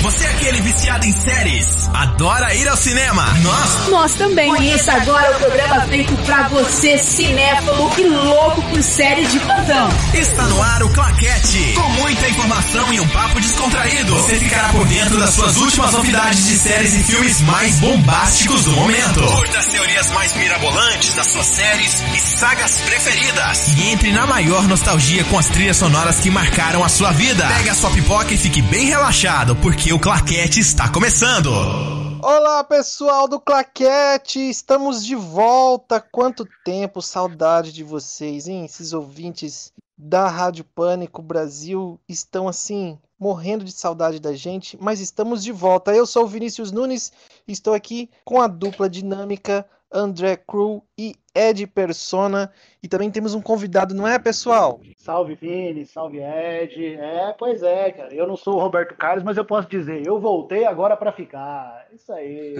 Você é aquele viciado em séries? Adora ir ao cinema? Nós também. Conheça agora o programa feito pra você, cinéfilo e louco por série de plantão. Está no ar o Claquete, com muita informação e um papo descontraído. Você ficará por dentro das suas últimas novidades de séries e filmes mais bombásticos do momento. Curta as teorias mais mirabolantes das suas séries e sagas preferidas. E entre na maior nostalgia com as trilhas sonoras que marcaram a sua vida. Pega a sua pipoca e fique bem relaxado, porque o Claquete está começando. Olá, pessoal do Claquete, estamos de volta. Quanto tempo, saudade de vocês, hein? Esses ouvintes da Rádio Pânico Brasil estão assim, morrendo de saudade da gente, mas estamos de volta. Eu sou o Vinícius Nunes, estou aqui com a dupla dinâmica André Cru e Ed Persona, e também temos um convidado, não é, pessoal? Salve Vini, salve Ed. Pois é, cara, eu não sou o Roberto Carlos, mas eu posso dizer, eu voltei agora pra ficar. Isso aí.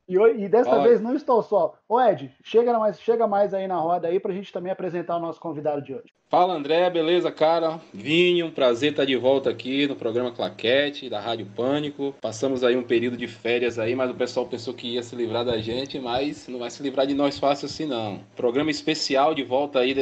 E dessa vez não estou só. Ô Ed, chega mais aí na roda aí pra gente também apresentar o nosso convidado de hoje. Fala André, beleza, cara? Vini, um prazer estar de volta aqui no programa Claquete, da Rádio Pânico. Passamos aí um período de férias aí, mas o pessoal pensou que ia se livrar da gente, mas não vai se livrar de nós fácil assim não. Programa especial de volta aí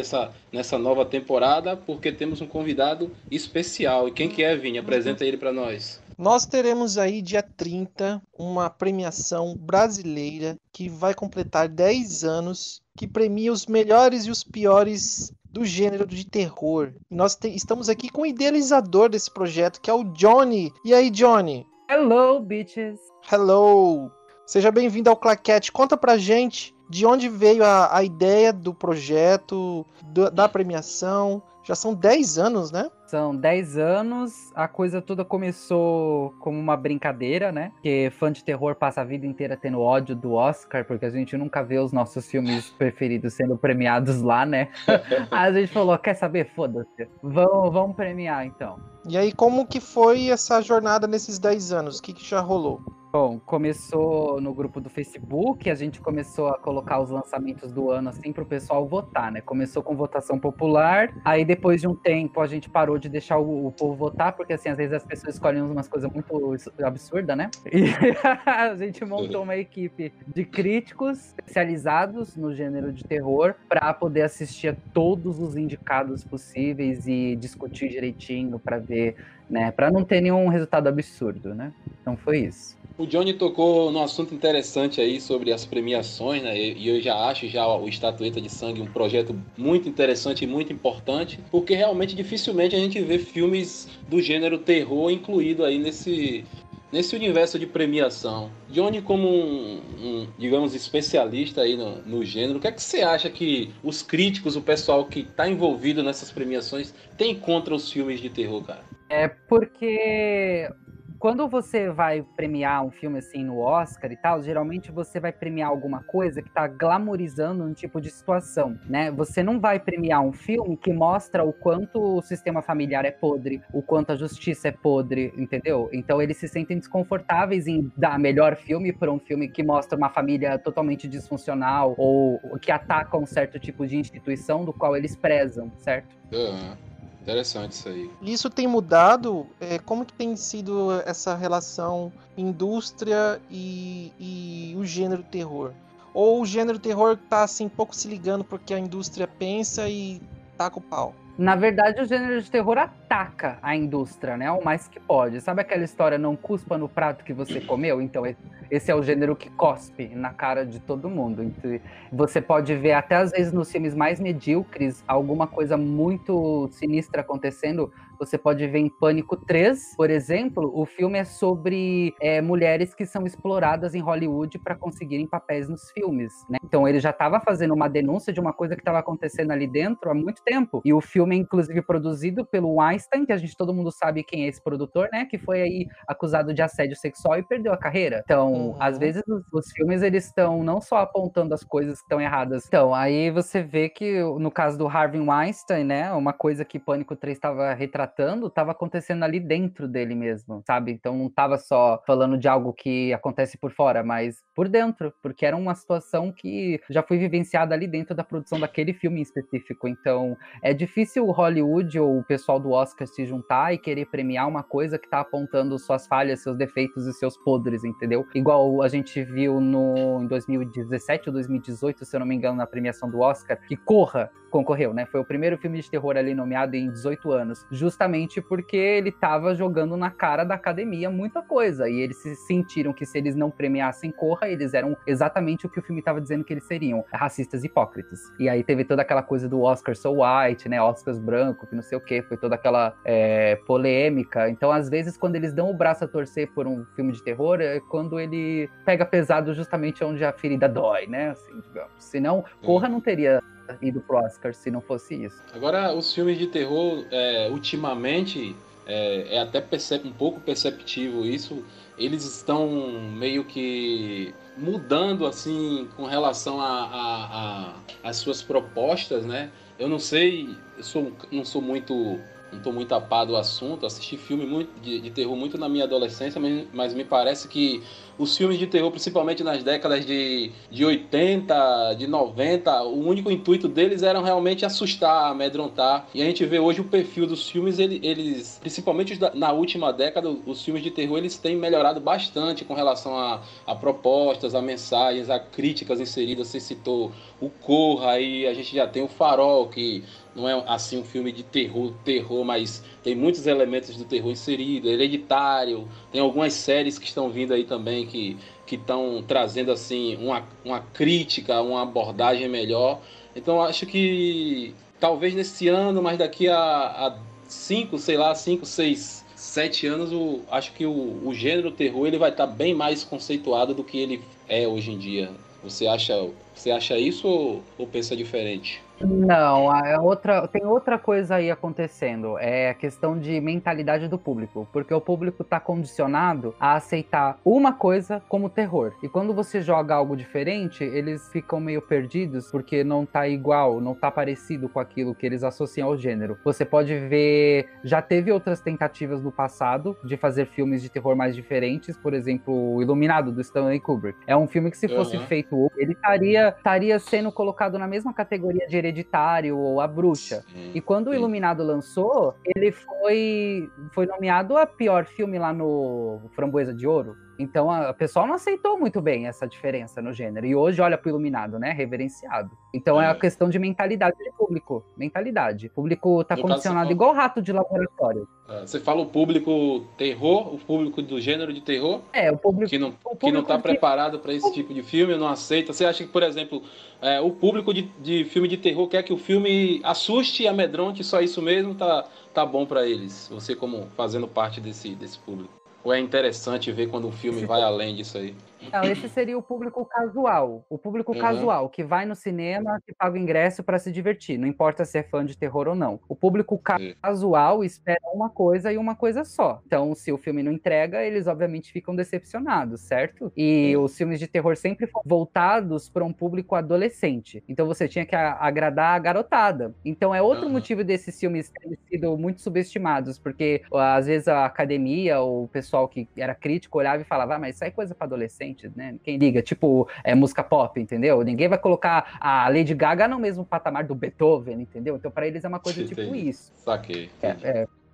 nessa nova temporada, porque temos um convidado especial. E quem que é, Vini? Apresenta ele para nós. Nós teremos aí, dia 30, uma premiação brasileira que vai completar 10 anos, que premia os melhores e os piores do gênero de terror. E nós estamos aqui com o idealizador desse projeto, que é o Johnny. E aí, Johnny? Hello, bitches. Hello. Seja bem-vindo ao Claquete. Conta pra gente de onde veio a ideia do projeto, da premiação. Já são 10 anos, né? São 10 anos, a coisa toda começou como uma brincadeira, né? Porque fã de terror passa a vida inteira tendo ódio do Oscar, porque a gente nunca vê os nossos filmes preferidos sendo premiados lá, né? Aí a gente falou, quer saber? Foda-se, vamos premiar então. E aí, como que foi essa jornada nesses 10 anos? O que já rolou? Bom, começou no grupo do Facebook, a gente começou a colocar os lançamentos do ano assim pro pessoal votar, né? Começou com votação popular, aí depois de um tempo a gente parou de deixar o povo votar, porque assim, às vezes as pessoas escolhem umas coisas muito absurdas, né? E a gente montou uma equipe de críticos especializados no gênero de terror para poder assistir a todos os indicados possíveis e discutir direitinho para ver, né? Para não ter nenhum resultado absurdo, né? Então foi isso. O Johnny tocou num assunto interessante aí sobre as premiações, né? E eu já acho o Estatueta de Sangue um projeto muito interessante e muito importante, porque realmente dificilmente a gente vê filmes do gênero terror incluído aí nesse universo de premiação. Johnny, como digamos, especialista aí no gênero, o que é que você acha que os críticos, o pessoal que está envolvido nessas premiações tem contra os filmes de terror, cara? É porque quando você vai premiar um filme assim no Oscar e tal, geralmente você vai premiar alguma coisa que tá glamorizando um tipo de situação, né? Você não vai premiar um filme que mostra o quanto o sistema familiar é podre, o quanto a justiça é podre, entendeu? Então eles se sentem desconfortáveis em dar melhor filme para um filme que mostra uma família totalmente disfuncional ou que ataca um certo tipo de instituição do qual eles prezam, certo? Interessante isso aí. Isso tem mudado? Como que tem sido essa relação indústria e o gênero terror? Ou o gênero terror tá assim pouco se ligando porque a indústria pensa e taca o pau? Na verdade, o gênero de terror ataca a indústria, né? O mais que pode. Sabe aquela história, não cuspa no prato que você comeu? Então, esse é o gênero que cospe na cara de todo mundo. Então, você pode ver, até às vezes, nos filmes mais medíocres, alguma coisa muito sinistra acontecendo. Você pode ver em Pânico 3, por exemplo, o filme é sobre mulheres que são exploradas em Hollywood para conseguirem papéis nos filmes, né? Então ele já estava fazendo uma denúncia de uma coisa que estava acontecendo ali dentro há muito tempo. E o filme é inclusive produzido pelo Weinstein, que todo mundo sabe quem é esse produtor, né? Que foi aí acusado de assédio sexual e perdeu a carreira. Então, às vezes os filmes eles estão não só apontando as coisas que estão erradas. Então, aí você vê que no caso do Harvey Weinstein, né? Uma coisa que Pânico 3 estava retratando tratando estava acontecendo ali dentro dele mesmo, sabe? Então não estava só falando de algo que acontece por fora, mas por dentro, porque era uma situação que já foi vivenciada ali dentro da produção daquele filme em específico. Então é difícil o Hollywood ou o pessoal do Oscar se juntar e querer premiar uma coisa que tá apontando suas falhas, seus defeitos e seus podres, entendeu? Igual a gente viu em 2017 ou 2018, se eu não me engano, na premiação do Oscar, que Corra concorreu, né? Foi o primeiro filme de terror ali nomeado em 18 anos, justamente porque ele tava jogando na cara da academia muita coisa, e eles se sentiram que se eles não premiassem Corra, eles eram exatamente o que o filme tava dizendo que eles seriam, racistas hipócritas. E aí teve toda aquela coisa do Oscar so white, né? Oscars branco, que não sei o que, foi toda aquela polêmica. Então, às vezes, quando eles dão o braço a torcer por um filme de terror, é quando ele pega pesado justamente onde a ferida dói, né? Assim, digamos. Senão, Corra não teria ido pro Oscar se não fosse isso. Agora, os filmes de terror, ultimamente, é até um pouco perceptível isso, eles estão meio que mudando, assim, com relação às suas propostas, né? Eu não sei, não estou muito a par do assunto, assisti filme de terror muito na minha adolescência, mas me parece que os filmes de terror, principalmente nas décadas de 80, de 90, o único intuito deles era realmente assustar, amedrontar. E a gente vê hoje o perfil dos filmes, eles principalmente na última década, os filmes de terror eles têm melhorado bastante com relação a propostas, a mensagens, a críticas inseridas. Você citou o Corra, aí a gente já tem o Farol, que não é assim um filme de terror, mas tem muitos elementos do terror inseridos, Hereditário, tem algumas séries que estão vindo aí também que estão trazendo assim uma crítica, uma abordagem melhor. Então acho que talvez nesse ano, mas daqui a 5, 6, 7 anos, acho que o gênero terror ele vai estar bem mais conceituado do que ele é hoje em dia. Você acha isso ou pensa diferente? Não, tem outra coisa aí acontecendo, é a questão de mentalidade do público, porque o público está condicionado a aceitar uma coisa como terror, e quando você joga algo diferente, eles ficam meio perdidos, porque não tá igual, não tá parecido com aquilo que eles associam ao gênero. Você pode ver, já teve outras tentativas no passado de fazer filmes de terror mais diferentes, por exemplo, o Iluminado, do Stanley Kubrick. É um filme que se fosse feito hoje, ele estaria sendo colocado na mesma categoria de Hereditário ou A Bruxa. E quando o Iluminado lançou, ele foi nomeado a pior filme lá no Framboesa de Ouro. Então, o pessoal não aceitou muito bem essa diferença no gênero. E hoje olha pro Iluminado, né? Reverenciado. Então, é a questão de mentalidade de público. Mentalidade. O público tá condicionado igual rato de laboratório. Você fala o público terror, o público do gênero de terror? O público que não tá preparado para esse tipo de filme, não aceita. Você acha que, por exemplo, o público de filme de terror quer que o filme assuste e amedronte, só isso mesmo tá bom para eles? Você como fazendo parte desse público. Ou é interessante ver quando um filme vai além disso aí? Não, esse seria o público casual. O público casual, que vai no cinema, que paga o ingresso para se divertir. Não importa se é fã de terror ou não. O público casual espera uma coisa e uma coisa só. Então, se o filme não entrega, eles obviamente ficam decepcionados, certo? E os filmes de terror sempre foram voltados para um público adolescente. Então, você tinha que agradar a garotada. Então, é outro motivo desses filmes terem sido muito subestimados, porque às vezes a academia ou o pessoal que era crítico olhava e falava, mas isso aí é coisa para adolescente. Né? Quem liga, tipo, música pop, entendeu? Ninguém vai colocar a Lady Gaga no mesmo patamar do Beethoven, entendeu? Então, para eles é uma coisa tipo isso. Saquei.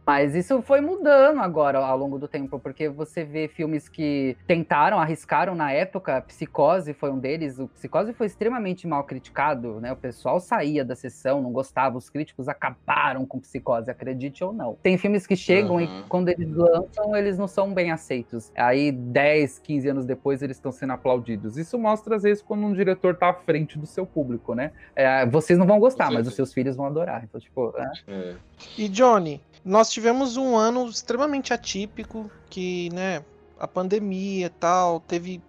Mas isso foi mudando agora ao longo do tempo, porque você vê filmes que tentaram, arriscaram na época, Psicose foi um deles, o Psicose foi extremamente mal criticado, né? O pessoal saía da sessão, não gostava, os críticos acabaram com Psicose, acredite ou não. Tem filmes que chegam e quando eles lançam, eles não são bem aceitos. Aí 10, 15 anos depois, eles estão sendo aplaudidos. Isso mostra, às vezes, quando um diretor tá à frente do seu público, né? Vocês não vão gostar, mas os seus filhos vão adorar. Então, tipo, E Johnny, nós tivemos um ano extremamente atípico, que, né, a pandemia e tal, teve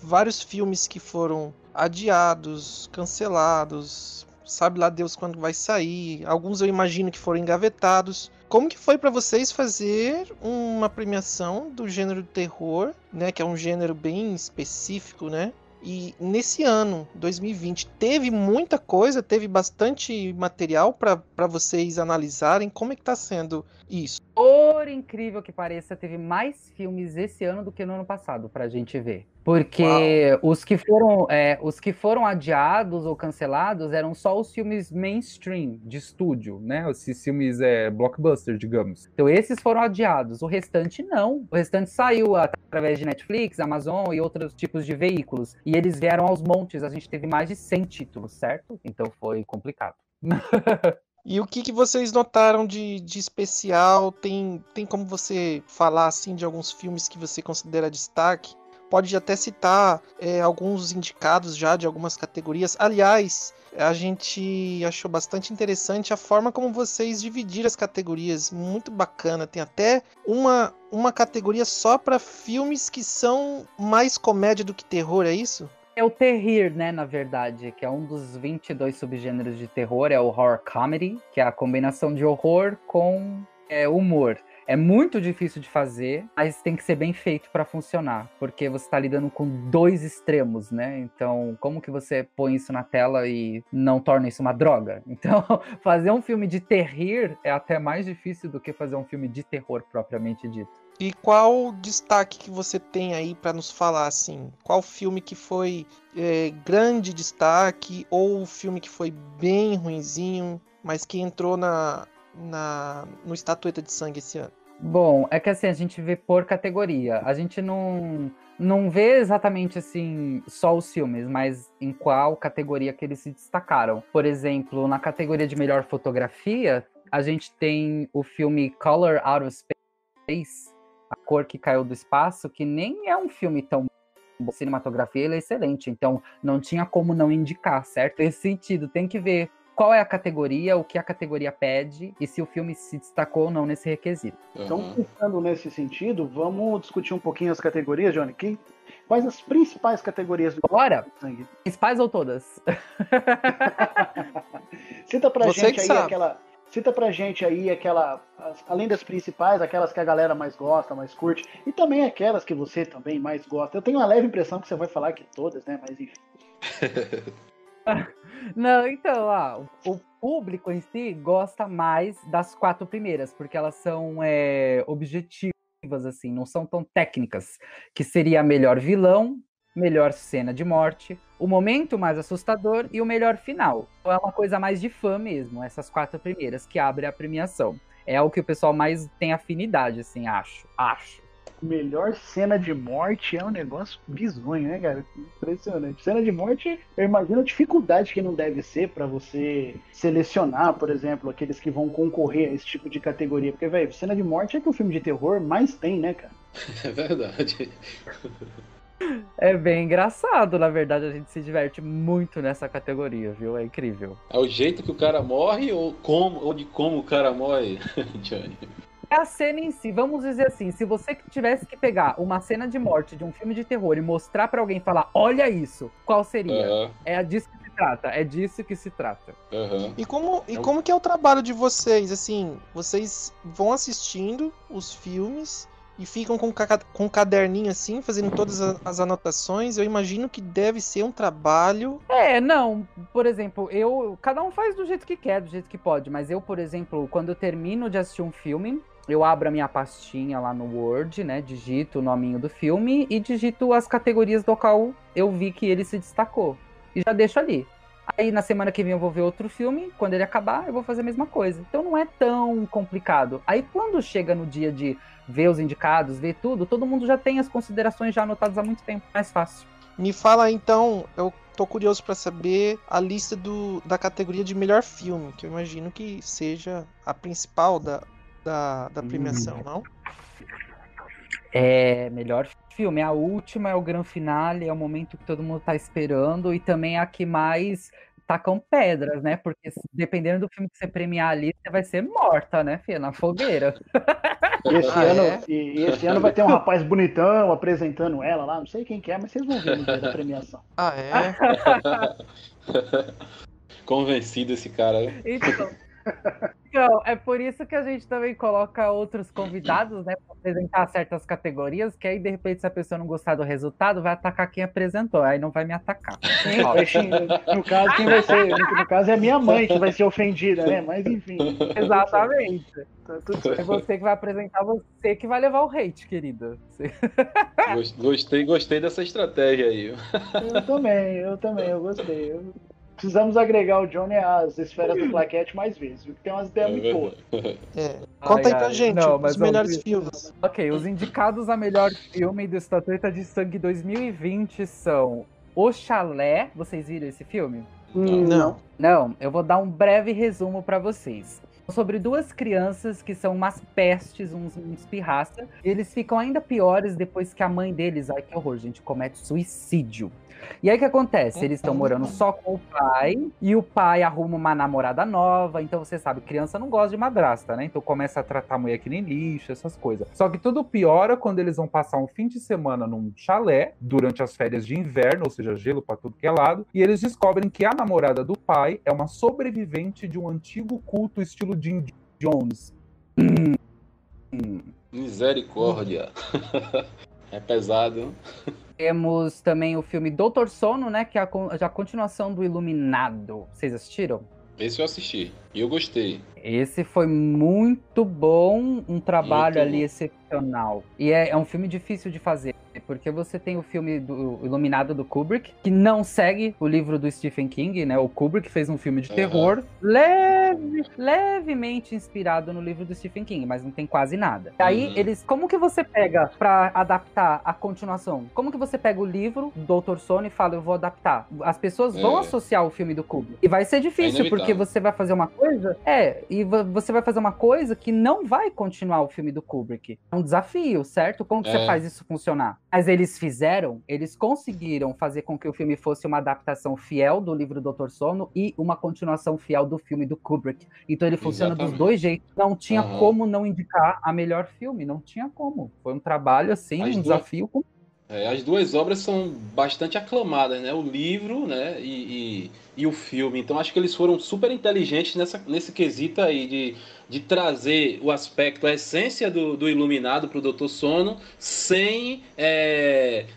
vários filmes que foram adiados, cancelados, sabe lá Deus quando vai sair, alguns eu imagino que foram engavetados. Como que foi para vocês fazer uma premiação do gênero terror, né, que é um gênero bem específico, né? E nesse ano, 2020, teve muita coisa, teve bastante material para vocês analisarem. Como é que tá sendo isso? Por incrível que pareça, teve mais filmes esse ano do que no ano passado pra gente ver. Porque os que foram adiados ou cancelados eram só os filmes mainstream, de estúdio, né? Esses filmes blockbuster, digamos. Então esses foram adiados, o restante não. O restante saiu através de Netflix, Amazon e outros tipos de veículos. E eles vieram aos montes, a gente teve mais de 100 títulos, certo? Então foi complicado. E o que vocês notaram de especial? Tem como você falar assim de alguns filmes que você considera destaque? Pode até citar alguns indicados já de algumas categorias. Aliás, a gente achou bastante interessante a forma como vocês dividiram as categorias. Muito bacana. Tem até uma categoria só para filmes que são mais comédia do que terror, é isso? É o terrir, né, na verdade, que é um dos 22 subgêneros de terror, é o horror comedy, que é a combinação de horror com humor. É muito difícil de fazer, mas tem que ser bem feito para funcionar, porque você está lidando com dois extremos, né? Então, como que você põe isso na tela e não torna isso uma droga? Então, fazer um filme de terrir é até mais difícil do que fazer um filme de terror propriamente dito. E qual destaque que você tem aí para nos falar, assim? Qual filme que foi grande destaque ou filme que foi bem ruinzinho, mas que entrou no Estatueta de Sangue esse ano? Bom, é que assim, a gente vê por categoria. A gente não vê exatamente assim só os filmes, mas em qual categoria que eles se destacaram. Por exemplo, na categoria de melhor fotografia, a gente tem o filme Color Out of Space, A Cor que Caiu do Espaço, que nem é um filme tão bom. A cinematografia ele é excelente, então não tinha como não indicar, certo? Nesse sentido, tem que ver qual é a categoria, o que a categoria pede e se o filme se destacou ou não nesse requisito. Então, pensando nesse sentido, vamos discutir um pouquinho as categorias, Johnny. Quais as principais categorias do Bora! Principais ou todas? Cita pra gente aí além das principais, aquelas que a galera mais gosta, mais curte, e também aquelas que você também mais gosta. Eu tenho uma leve impressão que você vai falar que todas, né? Mas enfim. Não, então, o público em si gosta mais das 4 primeiras, porque elas são objetivas, assim, não são tão técnicas, que seria melhor vilão, melhor cena de morte, o momento mais assustador e o melhor final. Então é uma coisa mais de fã mesmo, essas 4 primeiras, que abrem a premiação. É o que o pessoal mais tem afinidade, assim, acho. Melhor cena de morte é um negócio bizonho, né, cara? Impressionante. Cena de morte, eu imagino a dificuldade que não deve ser pra você selecionar, por exemplo, aqueles que vão concorrer a esse tipo de categoria. Porque, velho, cena de morte é que o filme de terror mais tem, né, cara? É verdade. É bem engraçado, na verdade, a gente se diverte muito nessa categoria, viu? É incrível. É o jeito que o cara morre ou de como o cara morre, Johnny? É a cena em si, vamos dizer assim, se você tivesse que pegar uma cena de morte de um filme de terror e mostrar pra alguém e falar, olha isso, qual seria? É disso que se trata. E como que é o trabalho de vocês? Assim, vocês vão assistindo os filmes e ficam com um caderninho assim, fazendo todas as anotações. Eu imagino que deve ser um trabalho. Não, por exemplo, cada um faz do jeito que quer, do jeito que pode, mas eu, por exemplo, quando eu termino de assistir um filme, eu abro a minha pastinha lá no Word, né, digito o nominho do filme e digito as categorias do qual eu vi que ele se destacou. E já deixo ali. Aí na semana que vem eu vou ver outro filme, quando ele acabar eu vou fazer a mesma coisa. Então não é tão complicado. Aí quando chega no dia de ver os indicados, ver tudo, todo mundo já tem as considerações já anotadas há muito tempo, mais fácil. Me fala então, eu tô curioso para saber a lista da categoria de melhor filme, que eu imagino que seja a principal da premiação, não? Melhor filme, a última é o grande finale, é o momento que todo mundo tá esperando e também é a que mais tacam pedras, né? Porque dependendo do filme que você premiar ali, você vai ser morta, né, filha? Na fogueira. E esse ano vai ter um rapaz bonitão apresentando ela lá, não sei quem que é, mas vocês vão ver no dia da premiação. Convencido esse cara. Então, Então, é por isso que a gente também coloca outros convidados, né, para apresentar certas categorias, que aí, de repente, se a pessoa não gostar do resultado, vai atacar quem apresentou, aí não vai me atacar. No caso, quem vai ser, no caso é a minha mãe que vai ser ofendida, né? Mas enfim. Exatamente. Tá tudo É certo. você que vai apresentar, você que vai levar o hate, querida. Gostei dessa estratégia aí. Eu também, eu gostei. Precisamos agregar o Johnny às esferas do plaquete mais vezes, porque tem umas ideias muito boas. Conta aí Ai, pra ai. gente Não, os mas melhores vamos- filmes. Ok, os indicados a melhor filme do Estatueta de Sangue 2020 são O Chalé. Vocês viram esse filme? Não. Não, eu vou dar um breve resumo para vocês. Sobre duas crianças que são umas pestes, uns pirraça, e eles ficam ainda piores depois que a mãe deles, ai que horror, gente, comete suicídio. E aí o que acontece? Eles estão morando só com o pai, e o pai arruma uma namorada nova, então você sabe, criança não gosta de madrasta, né? Então começa a tratar a mulher que nem lixo, essas coisas. Só que tudo piora quando eles vão passar um fim de semana num chalé, durante as férias de inverno, ou seja, gelo pra tudo que é lado, e eles descobrem que a namorada do pai é uma sobrevivente de um antigo culto estilo Jim Jones. Misericórdia. É pesado. Temos também o filme Doutor Sono, né? Que é a continuação do Iluminado. Vocês assistiram? Esse eu assisti. E eu gostei. Esse foi muito bom, um trabalho Muito ali bom. excepcional. E é um filme difícil de fazer, porque você tem o filme do Iluminado do Kubrick, que não segue o livro do Stephen King, né? O Kubrick fez um filme de terror levemente inspirado no livro do Stephen King, mas não tem quase nada. E aí, como que você pega pra adaptar a continuação? Como que você pega o livro do Dr. Sono e fala, eu vou adaptar? As pessoas vão associar o filme do Kubrick. E vai ser difícil, porque você vai fazer uma coisa... você vai fazer uma coisa que não vai continuar o filme do Kubrick. É um desafio, certo? Como que você faz isso funcionar? Mas eles conseguiram fazer com que o filme fosse uma adaptação fiel do livro Dr. Sono e uma continuação fiel do filme do Kubrick. Então ele funciona dos dois jeitos. Não tinha como não indicar a melhor filme, não tinha como. Foi um trabalho, assim, desafio. As duas obras são bastante aclamadas, né? O livro, né? E o filme. Então acho que eles foram super inteligentes nesse quesito aí de trazer o aspecto, a essência do Iluminado para o Dr. Sono, sem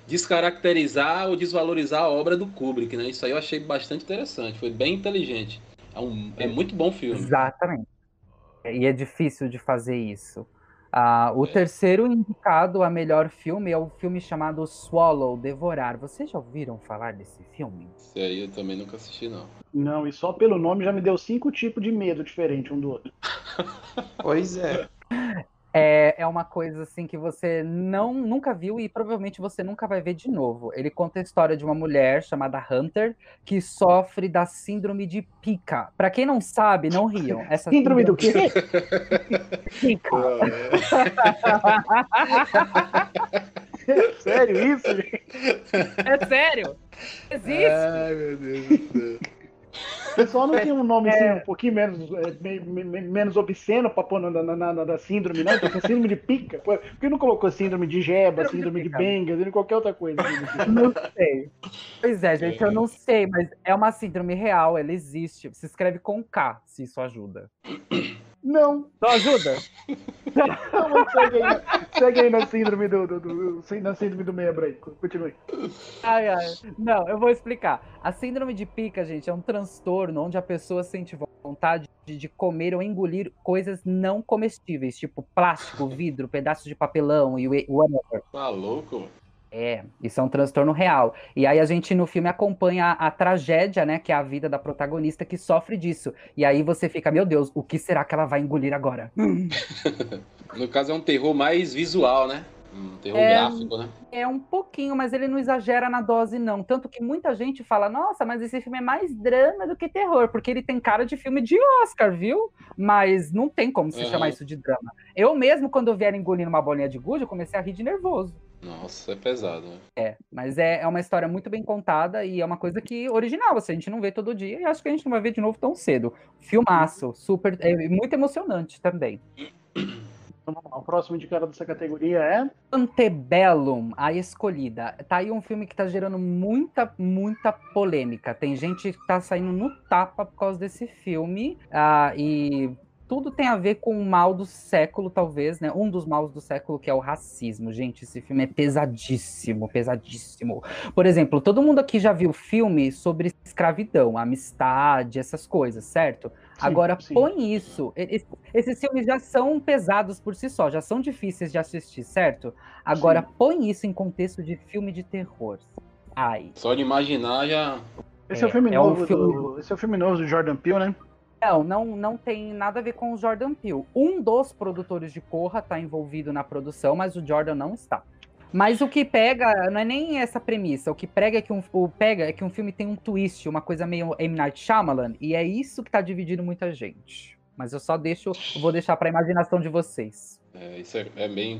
descaracterizar ou desvalorizar a obra do Kubrick, né? Isso aí eu achei bastante interessante. Foi bem inteligente. É muito bom filme. Exatamente. E é difícil de fazer isso. O terceiro indicado a melhor filme é o filme chamado Swallow, Devorar. Vocês já ouviram falar desse filme? Esse aí eu também nunca assisti, não. Não, e só pelo nome já me deu 5 tipos de medo diferentes um do outro. Pois é. É uma coisa assim que você nunca viu e provavelmente você nunca vai ver de novo. Ele conta a história de uma mulher chamada Hunter que sofre da síndrome de Pica. Pra quem não sabe, não riam. Essa Síndrome do quê? Pica. É sério isso, gente? É sério? Existe. Ai, meu Deus do céu. O pessoal não tem um nome assim, um pouquinho menos obsceno pra pôr na síndrome, não? Tem síndrome de pica. Por que não colocou síndrome de Jeba, síndrome de Benga, qualquer outra coisa? Não sei. Pois é, gente, eu não sei, mas é uma síndrome real, ela existe. Se escreve com K, se isso ajuda. Não. Não ajuda? Não, mas segue aí na síndrome na síndrome do membro aí. Continue. Ai. Não, eu vou explicar. A síndrome de Pica, gente, é um transtorno onde a pessoa sente vontade de comer ou engolir coisas não comestíveis, tipo plástico, vidro, pedaços de papelão e whatever. Tá louco? Isso é um transtorno real. E aí a gente no filme acompanha a tragédia, né, que é a vida da protagonista que sofre disso. E aí você fica, meu Deus, o que será que ela vai engolir agora? No caso é um terror mais visual, né? Um terror gráfico, né? É um pouquinho, mas ele não exagera na dose, não. Tanto que muita gente fala, nossa, mas esse filme é mais drama do que terror, porque ele tem cara de filme de Oscar, viu? Mas não tem como se chamar isso de drama. Eu mesmo, quando eu vier engolindo uma bolinha de gude, eu comecei a rir de nervoso. Nossa, é pesado, né? Mas é uma história muito bem contada e é uma coisa que original, assim, a gente não vê todo dia e acho que a gente não vai ver de novo tão cedo. Filmaço, super, muito emocionante também. Então, vamos lá. O próximo indicado dessa categoria é Antebellum, A Escolhida. Tá aí um filme que tá gerando muita polêmica. Tem gente que tá saindo no tapa por causa desse filme. E tudo tem a ver com o mal do século, talvez, né? Um dos maus do século, que é o racismo. Gente, esse filme é pesadíssimo, pesadíssimo. Por exemplo, todo mundo aqui já viu filme sobre escravidão, amistade, essas coisas, certo? Agora, põe isso. Esses filmes já são pesados por si só, já são difíceis de assistir, certo? Agora, põe isso em contexto de filme de terror. Ai. Só de imaginar já... Esse é o filme novo esse é o filme novo do Jordan Peele, né? Não tem nada a ver com o Jordan Peele. Um dos produtores de Corra está envolvido na produção, mas o Jordan não está. Mas o que pega não é nem essa premissa. O que pega é que um filme tem um twist, uma coisa meio M. Night Shyamalan, e é isso que tá dividindo muita gente. Mas eu vou deixar para a imaginação de vocês. Isso é bem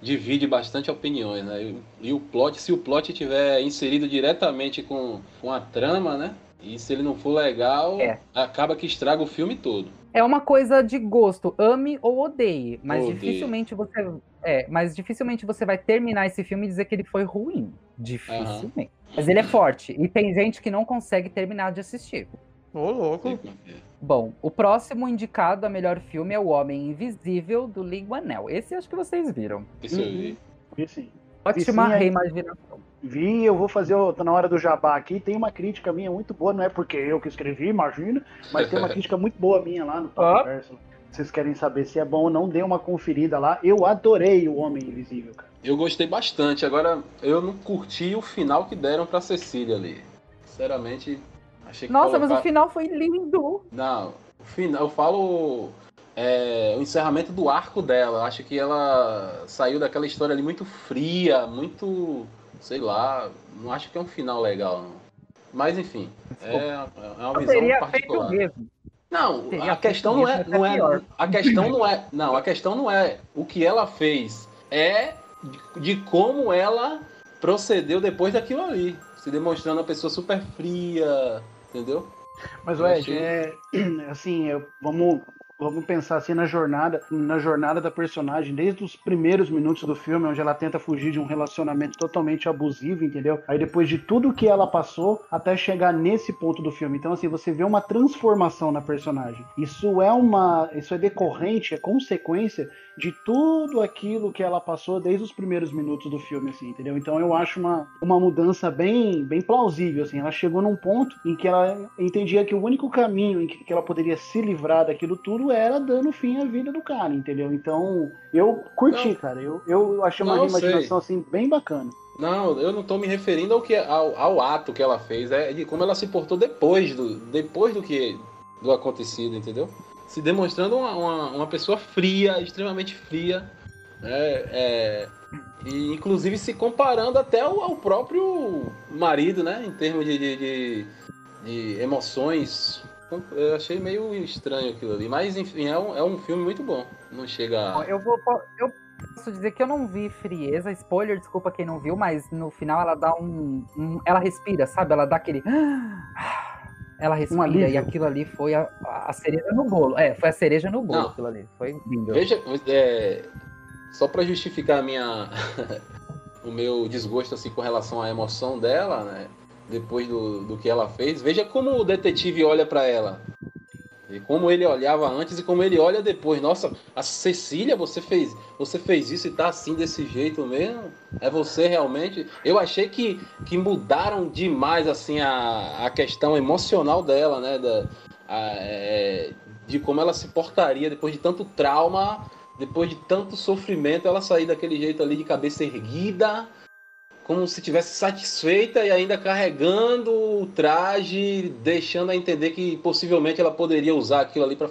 divide bastante opiniões, né? E o plot, se o plot estiver inserido diretamente com a trama, né? E se ele não for legal, acaba que estraga o filme todo. É uma coisa de gosto, ame ou odeie, mas dificilmente você vai terminar esse filme e dizer que ele foi ruim. Dificilmente. Mas ele é forte, e tem gente que não consegue terminar de assistir. Ô, louco. Bom, o próximo indicado a melhor filme é O Homem Invisível, do Lin-Manuel. Esse acho que vocês viram. Isso eu vi. Vi sim. Ótima reimaginação. Vi, eu vou fazer, tá na hora do jabá aqui, tem uma crítica minha muito boa, não é porque eu que escrevi, imagina, mas tem uma crítica muito boa minha lá no Top Verso. Se vocês querem saber se é bom ou não, dê uma conferida lá. Eu adorei O Homem Invisível, cara. Eu gostei bastante, agora eu não curti o final que deram pra Cecília ali. Sinceramente, achei que... Nossa, mas o final foi lindo! Não, o final, eu falo... o encerramento do arco dela. Acho que ela saiu daquela história ali muito fria, muito, sei lá, não acho que é um final legal, não. Mas enfim, é uma visão particular. Não, a questão não é o que ela fez, é de como ela procedeu depois daquilo ali, se demonstrando uma pessoa super fria, entendeu? Mas Ed, assim, vamos pensar assim na jornada da personagem, desde os primeiros minutos do filme, onde ela tenta fugir de um relacionamento totalmente abusivo, entendeu? Aí depois de tudo que ela passou, até chegar nesse ponto do filme. Então, assim, você vê uma transformação na personagem. Isso é decorrente, é consequência de tudo aquilo que ela passou desde os primeiros minutos do filme, assim, entendeu? Então eu acho uma mudança bem plausível, assim. Ela chegou num ponto em que ela entendia que o único caminho em que ela poderia se livrar daquilo tudo era dando fim à vida do cara, entendeu? Então eu curti, cara. Eu achei uma imaginação assim bem bacana. Não, eu não tô me referindo ao ato que ela fez, é de como ela se portou depois do acontecido, entendeu? Se demonstrando uma pessoa fria, extremamente fria, e inclusive se comparando até ao próprio marido, né? Em termos de emoções. Eu achei meio estranho aquilo ali, mas enfim, é um filme muito bom. Não chega a... Eu posso dizer que eu não vi frieza, spoiler, desculpa quem não viu, mas no final ela dá ela respira, sabe? Ela dá aquele... Ela respira, e aquilo ali foi a cereja no bolo. Foi a cereja no bolo, aquilo ali. Foi lindo. Veja, só pra justificar o meu desgosto assim, com relação à emoção dela, né? Depois do que ela fez, veja como o detetive olha pra ela. E como ele olhava antes e como ele olha depois. Nossa, a Cecília, você fez isso e tá assim desse jeito mesmo? É você realmente? Eu achei que mudaram demais assim a questão emocional dela, né? De como ela se portaria depois de tanto trauma, depois de tanto sofrimento, ela sair daquele jeito ali de cabeça erguida, como se estivesse satisfeita e ainda carregando o traje, deixando a entender que possivelmente ela poderia usar aquilo ali para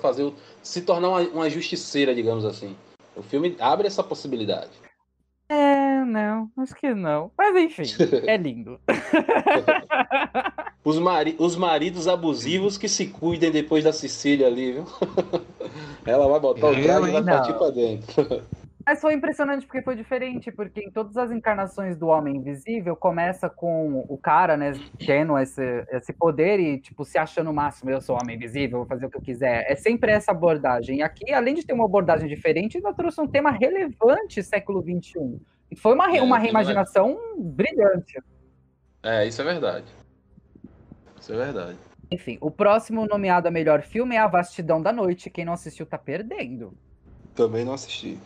se tornar uma justiceira, digamos assim. O filme abre essa possibilidade. Não, acho que não. Mas enfim, é lindo. Os maridos abusivos que se cuidem depois da Cecília ali, viu? Ela vai botar o traje e vai partir pra dentro. Mas foi impressionante porque foi diferente, porque em todas as encarnações do Homem Invisível começa com o cara, né, tendo esse poder e, tipo, se achando o máximo, eu sou Homem Invisível, vou fazer o que eu quiser. É sempre essa abordagem. E aqui, além de ter uma abordagem diferente, ainda trouxe um tema relevante século XXI. E foi uma reimaginação brilhante. Isso é verdade. Isso é verdade. Enfim, o próximo nomeado a melhor filme é A Vastidão da Noite. Quem não assistiu tá perdendo. Também não assisti.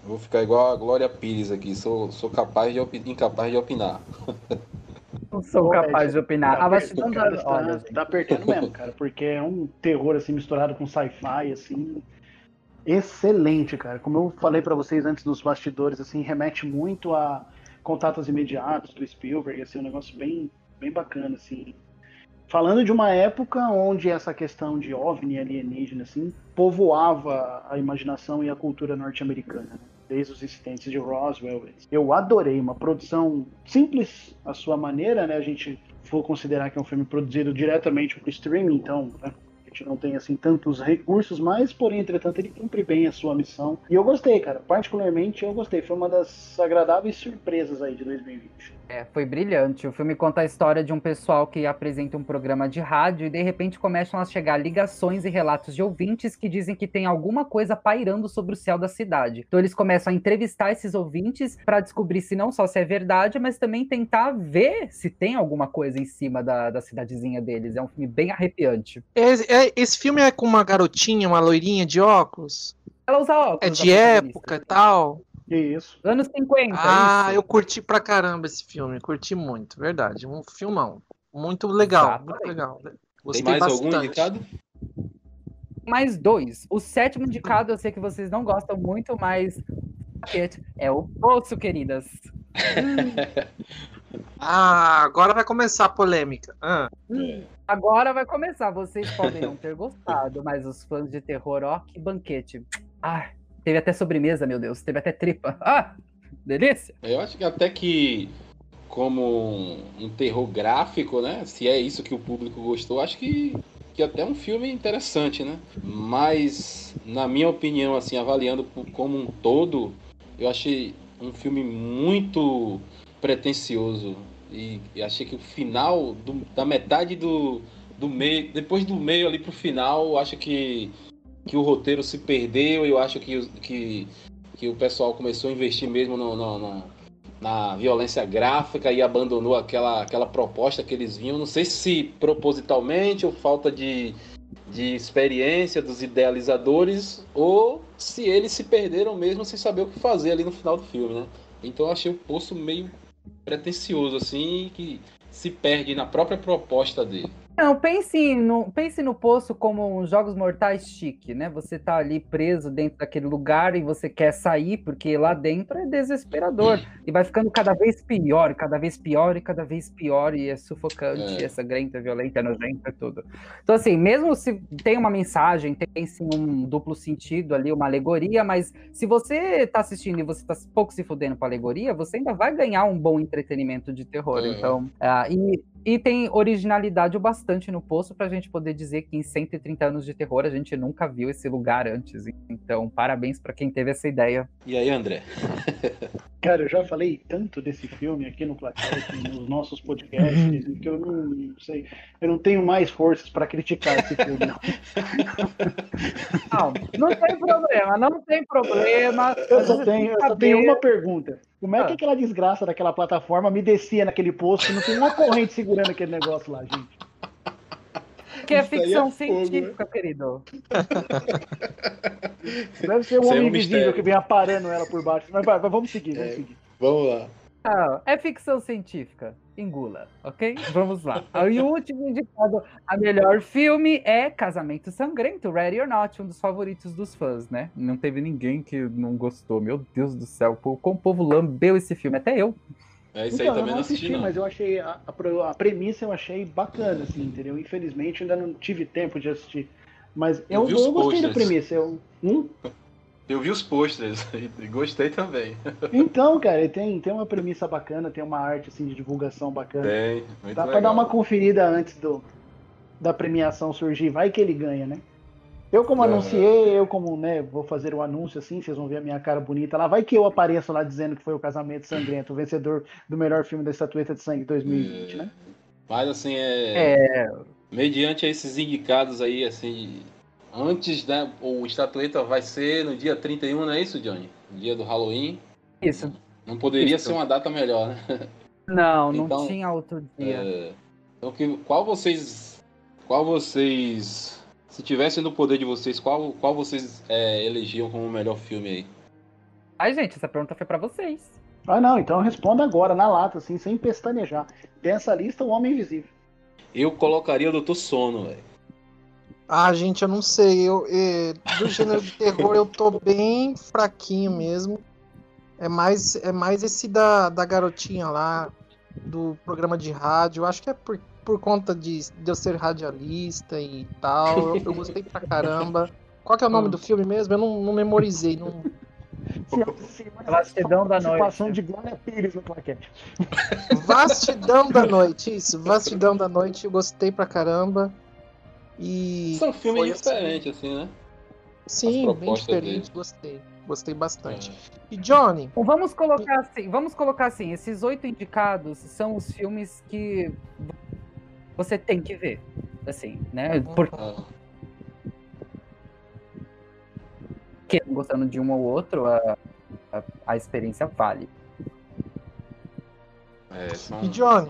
Vou ficar igual a Glória Pires aqui, sou capaz incapaz de opinar. Não sou capaz de opinar. A Vastidão da Noite. Tá perdendo mesmo, cara, porque é um terror assim misturado com sci-fi, assim. Excelente, cara. Como eu falei pra vocês antes nos bastidores, assim, remete muito a Contatos Imediatos do Spielberg, assim, um negócio bem, bem bacana, assim. Falando de uma época onde essa questão de OVNI alienígena, assim, povoava a imaginação e a cultura norte-americana, né? Desde os incidentes de Roswell. Eu adorei, uma produção simples à sua maneira, né? A gente for considerar que é um filme produzido diretamente para o streaming, então, né? A gente não tem assim tantos recursos, mas porém, entretanto, ele cumpre bem a sua missão. E eu gostei, cara. Particularmente eu gostei. Foi uma das agradáveis surpresas aí de 2020. Foi brilhante. O filme conta a história de um pessoal que apresenta um programa de rádio e de repente começam a chegar ligações e relatos de ouvintes que dizem que tem alguma coisa pairando sobre o céu da cidade. Então eles começam a entrevistar esses ouvintes para descobrir se não só se é verdade, mas também tentar ver se tem alguma coisa em cima da cidadezinha deles. É um filme bem arrepiante. Esse filme é com uma garotinha, uma loirinha de óculos? Ela usa óculos. É de época e tal? Isso. Anos 50. Ah, eu curti pra caramba esse filme. Curti muito, verdade. Um filmão. Muito legal, muito legal. Gostei Tem mais bastante. Algum indicado? Mais 2. O sétimo indicado, eu sei que vocês não gostam muito, mas é O Poço, queridas. Agora vai começar a polêmica. Agora vai começar. Vocês podem não ter gostado, mas os fãs de terror, ó, que banquete. Teve até sobremesa, meu Deus. Teve até tripa. Delícia. Eu acho que até que, como um terror gráfico, né? Se é isso que o público gostou, acho que até é um filme interessante, né? Mas, na minha opinião, assim, avaliando como um todo, eu achei um filme muito pretensioso. E achei que o final, da metade do meio, depois do meio ali pro final, eu acho que o roteiro se perdeu. Eu acho que o pessoal começou a investir mesmo na violência gráfica e abandonou aquela proposta que eles vinham. Não sei se propositalmente ou falta de experiência dos idealizadores, ou se eles se perderam mesmo sem saber o que fazer ali no final do filme, né? Então eu achei o Poço meio pretensioso, assim, que se perde na própria proposta dele. Não, pense no Poço como uns Jogos Mortais chique, né? Você tá ali preso dentro daquele lugar e você quer sair, porque lá dentro é desesperador. E vai ficando cada vez pior, cada vez pior e cada vez pior, e é sufocante, é sangrenta, violenta, nojenta, tudo. Então, assim, mesmo se tem uma mensagem, tem sim um duplo sentido ali, uma alegoria, mas se você tá assistindo e você tá pouco se fudendo com a alegoria, você ainda vai ganhar um bom entretenimento de terror. Então, e tem originalidade o bastante no Poço pra gente poder dizer que em 130 anos de terror a gente nunca viu esse lugar antes. Então, parabéns pra quem teve essa ideia. E aí, André? Cara, eu já falei tanto desse filme aqui no Claquete, nos nossos podcasts, que eu não sei, eu não tenho mais forças pra criticar esse filme, não. Não tem problema. Eu só tenho uma pergunta. Como é que aquela desgraça daquela plataforma me descia naquele poço e não tem uma corrente segurando aquele negócio lá, gente? Que é ficção científica, querido. Deve ser um homem invisível que vem aparando ela por baixo. Mas vamos seguir. Vamos lá. É ficção científica. Engula, ok? Vamos lá. E o último indicado a melhor filme é Casamento Sangrento, Ready or Not, um dos favoritos dos fãs, né? Não teve ninguém que não gostou. Meu Deus do céu, como o povo lambeu esse filme, até eu. Isso aí também não assisti, mas eu achei a premissa eu achei bacana, assim, entendeu? Infelizmente ainda não tive tempo de assistir. Mas eu gostei da premissa. Eu vi os pôsteres e gostei também. Então, cara, tem uma premissa bacana, tem uma arte assim de divulgação bacana. Tem, muito Dá legal. Pra dar uma conferida antes da premiação surgir, vai que ele ganha, né? Eu como anunciei, né, vou fazer o anúncio assim, vocês vão ver a minha cara bonita lá, vai que eu apareço lá dizendo que foi o Casamento Sangrento, o vencedor do melhor filme da Estatueta de Sangue 2020, né? Mas assim, mediante esses indicados aí, assim, antes, né, o Estatueta vai ser no dia 31, não é isso, Johnny? No dia do Halloween. Isso. Não poderia ser uma data melhor, né? Não tinha outro dia. Então, qual vocês, se tivessem no poder de vocês, qual vocês elegiam como o melhor filme aí? Ai, gente, essa pergunta foi pra vocês. Ah, não, então responda agora, na lata, assim, sem pestanejar. Dessa lista, o Homem Invisível. Eu colocaria o Doutor Sono, velho. Ah, gente, eu não sei. Do gênero de terror eu tô bem fraquinho mesmo. É mais esse da garotinha lá, do programa de rádio. Acho que é por conta de eu ser radialista e tal. Eu gostei pra caramba. Qual que é o nome do filme mesmo? Eu não memorizei. Não... Vastidão da Participação Noite. de Glória Pires no Claquete. Vastidão da Noite, isso. Vastidão da Noite, eu gostei pra caramba. E São filmes foi diferentes, assim, né? Sim, As bem propostas diferente, gostei. Gostei bastante. E Johnny, Então, vamos colocar assim, esses 8 indicados são os filmes que você tem que ver, assim, né? Porque Ah, gostando de um ou outro, a experiência vale. são... e Johnny,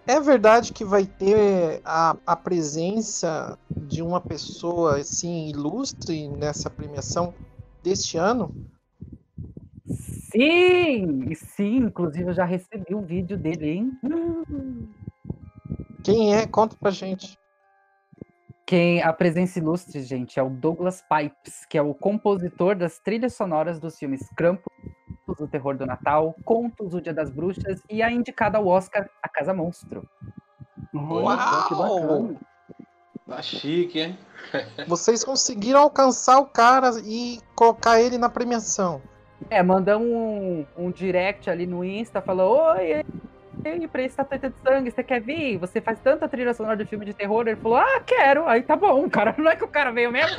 é verdade que vai ter a presença de uma pessoa assim ilustre nessa premiação deste ano? Sim, inclusive eu já recebi um vídeo dele, hein? Quem é? Conta pra gente. A presença ilustre, gente, é o Douglas Pipes, que é o compositor das trilhas sonoras dos filmes Krampus, O Terror do Natal, Contos, O Dia das Bruxas e a indicada ao Oscar, A Casa Monstro. Olha só que bacana. Tá chique, hein? Vocês conseguiram alcançar o cara e colocar ele na premiação. Mandamos um direct ali no Insta, falou, oi, pra Estatueta de Sangue, você quer vir? Você faz tanta trilha sonora de filme de terror? Ele falou, quero. Aí tá bom, cara, não é que o cara veio mesmo?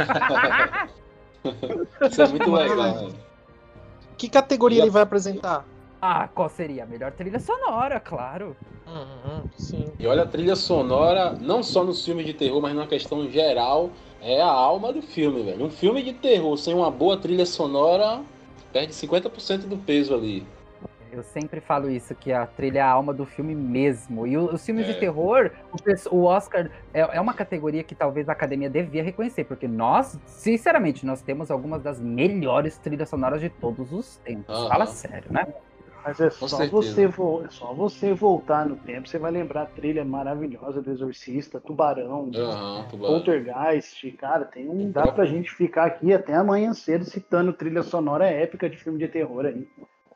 Isso é muito legal, né? Que categoria ele vai apresentar? Qual seria? A melhor trilha sonora, claro. Sim. E olha, a trilha sonora, não só nos filmes de terror, mas numa questão geral, é a alma do filme, velho. Um filme de terror sem uma boa trilha sonora perde 50% do peso ali. Eu sempre falo isso, que a trilha é a alma do filme mesmo. E os filmes de terror, o Oscar é uma categoria que talvez a academia devia reconhecer, porque nós, sinceramente, nós temos algumas das melhores trilhas sonoras de todos os tempos. Fala sério, né? Mas é Com só certeza. você voltar no tempo, você vai lembrar a trilha maravilhosa do Exorcista, Tubarão, Tubarão. Poltergeist, cara, dá pra gente ficar aqui até amanhã cedo citando trilha sonora épica de filme de terror aí.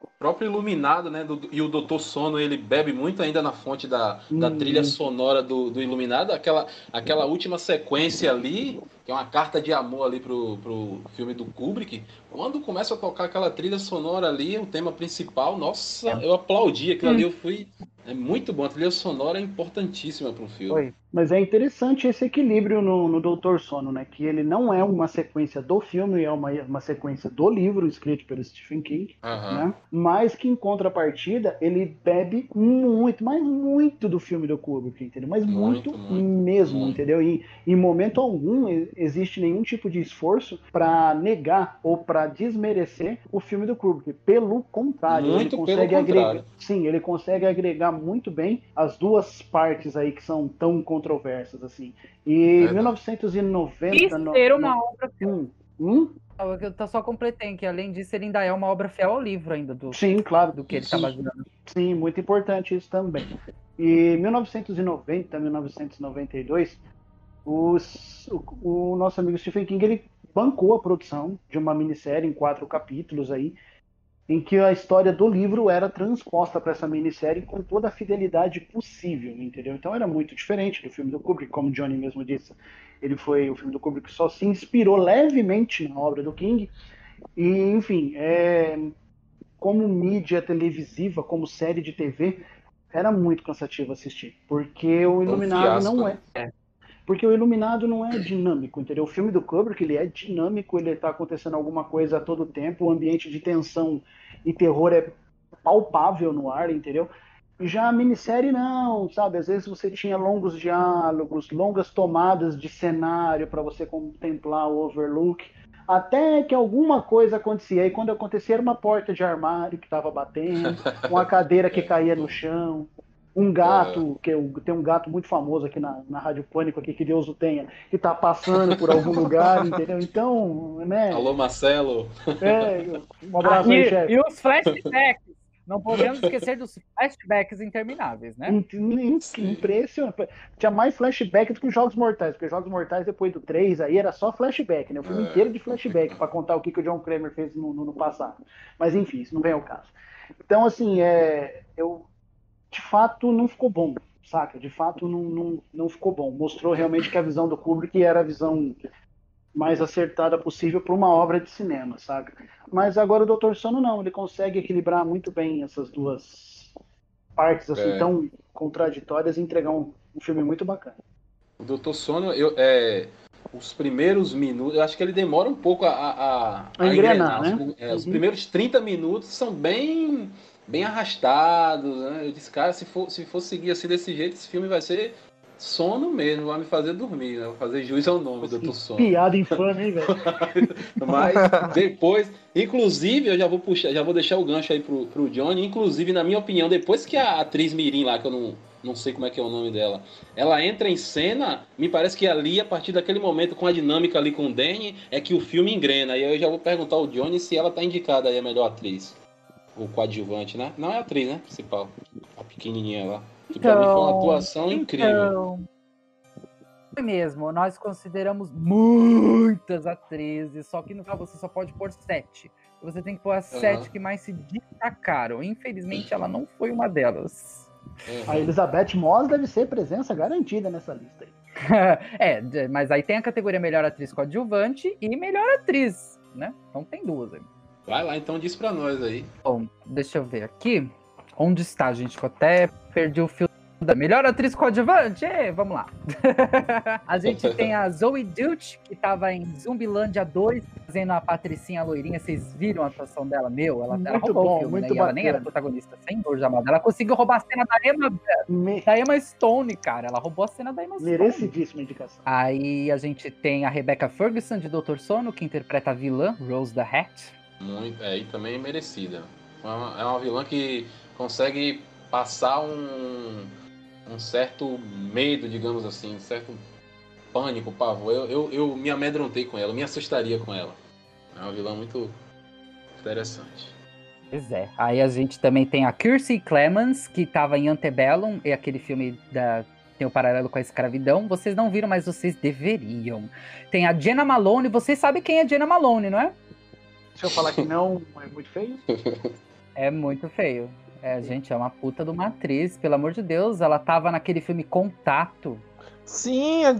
O próprio Iluminado, né? E o Doutor Sono, ele bebe muito ainda na fonte da trilha sonora do Iluminado. Aquela última sequência ali, que é uma carta de amor ali pro filme do Kubrick. Quando começa a tocar aquela trilha sonora ali, o tema principal, nossa, eu aplaudi aquilo ali, eu fui... É muito bom, a trilha sonora é importantíssima para um filme. Mas é interessante esse equilíbrio no Doutor Sono, né? Que ele não é uma sequência do filme, é uma sequência do livro escrito pelo Stephen King, né? Mas que em contrapartida ele bebe muito, mas muito do filme do Kubrick, entendeu? Mas muito mesmo, entendeu? E em momento algum existe nenhum tipo de esforço para negar ou para desmerecer o filme do Kubrick. Pelo contrário, ele consegue agregar. Sim, ele consegue agregar muito bem as duas partes aí que são tão controversas, assim. E 1990... Isso ser uma obra fiel. Eu só completei que, além disso, ele ainda é uma obra fiel ao livro ainda Sim, claro. do que ele está baseando. Sim, muito importante isso também. E 1990, 1992, o nosso amigo Stephen King, ele bancou a produção de uma minissérie em 4 capítulos aí, em que a história do livro era transposta para essa minissérie com toda a fidelidade possível, entendeu? Então era muito diferente do filme do Kubrick, como o Johnny mesmo disse. O filme do Kubrick só se inspirou levemente na obra do King. E, enfim, como mídia televisiva, como série de TV, era muito cansativo assistir. Porque o Iluminado não é. Porque o Iluminado não é dinâmico, entendeu? O filme do Kubrick, ele é dinâmico, ele tá acontecendo alguma coisa a todo tempo, o ambiente de tensão e terror é palpável no ar, entendeu? E já a minissérie não, sabe? Às vezes você tinha longos diálogos, longas tomadas de cenário para você contemplar o overlook, até que alguma coisa acontecia. E quando acontecia era uma porta de armário que estava batendo, uma cadeira que caía no chão, um gato, tem um gato muito famoso aqui na Rádio Pânico, aqui, que Deus o tenha, que tá passando por algum lugar, entendeu? Então, né? Alô, Marcelo. Um abraço aí, chefe. E os flashbacks. Não podemos esquecer dos flashbacks intermináveis, né? Impressionante. Tinha mais flashback do que os Jogos Mortais, porque os Jogos Mortais, depois do 3, aí era só flashback, né? O filme inteiro de flashback, para contar o que o John Kramer fez no passado. Mas enfim, isso não vem ao caso. Então, assim, de fato não ficou bom, saca? De fato não ficou bom. Mostrou realmente que a visão do Kubrick era a visão mais acertada possível para uma obra de cinema, saca? Mas agora o Dr. Sono não, ele consegue equilibrar muito bem essas duas partes assim tão contraditórias e entregar um filme muito bacana. O Dr. Sono, os primeiros minutos, eu acho que ele demora um pouco a engrenar, né? Os primeiros 30 minutos são bem arrastados, né? Eu disse, cara, se for seguir assim desse jeito, esse filme vai ser sono mesmo, vai me fazer dormir, né? Vai fazer juiz ao nome, Dr. Sono. Piada infame, hein, velho? Mas depois, inclusive, eu já vou deixar o gancho aí pro Johnny, inclusive, na minha opinião, depois que a atriz Mirim lá, que eu não sei como é que é o nome dela, ela entra em cena, me parece que ali, a partir daquele momento, com a dinâmica ali com o Danny, é que o filme engrena. E aí eu já vou perguntar ao Johnny se ela tá indicada aí a melhor atriz. O coadjuvante, né? Não é a atriz, né? Principal. A pequenininha lá. Que pra mim foi uma atuação incrível. Foi mesmo, nós consideramos muitas atrizes, só que no final você só pode pôr 7. Você tem que pôr as 7 que mais se destacaram. Infelizmente, ela não foi uma delas. A Elizabeth Moss deve ser presença garantida nessa lista aí. Mas aí tem a categoria melhor atriz coadjuvante e melhor atriz, né? Então tem duas aí. Vai lá, então diz pra nós aí. Bom, deixa eu ver aqui. Onde está, gente? Que eu até perdi o fio da melhor atriz coadjuvante. Vamos lá. A gente tem a Zoe Deutch, que estava em Zumbilândia 2, fazendo a Patricinha loirinha. Vocês viram a atuação dela? Ela roubou o filme, né? E ela nem era protagonista, sem dor de amada. Ela conseguiu roubar a cena da Emma Stone, cara. Ela roubou a cena da Emma Stone. Merecidíssima indicação. Aí a gente tem a Rebecca Ferguson, de Dr. Sono, que interpreta a vilã, Rose the Hat. E também merecida. É uma vilã que consegue passar um certo medo, digamos assim, um certo pânico, pavor. Eu me amedrontei com ela, eu me assustaria com ela. É uma vilã muito interessante. Pois é. Aí a gente também tem a Kiersey Clemons, que estava em Antebellum, é aquele filme tem o paralelo com a escravidão. Vocês não viram, mas vocês deveriam. Tem a Jenna Malone, vocês sabem quem é Jenna Malone, não é? Se eu falar que não, é muito feio? É muito feio. Gente, é uma puta de uma atriz, pelo amor de Deus. Ela tava naquele filme Contato. Sim, a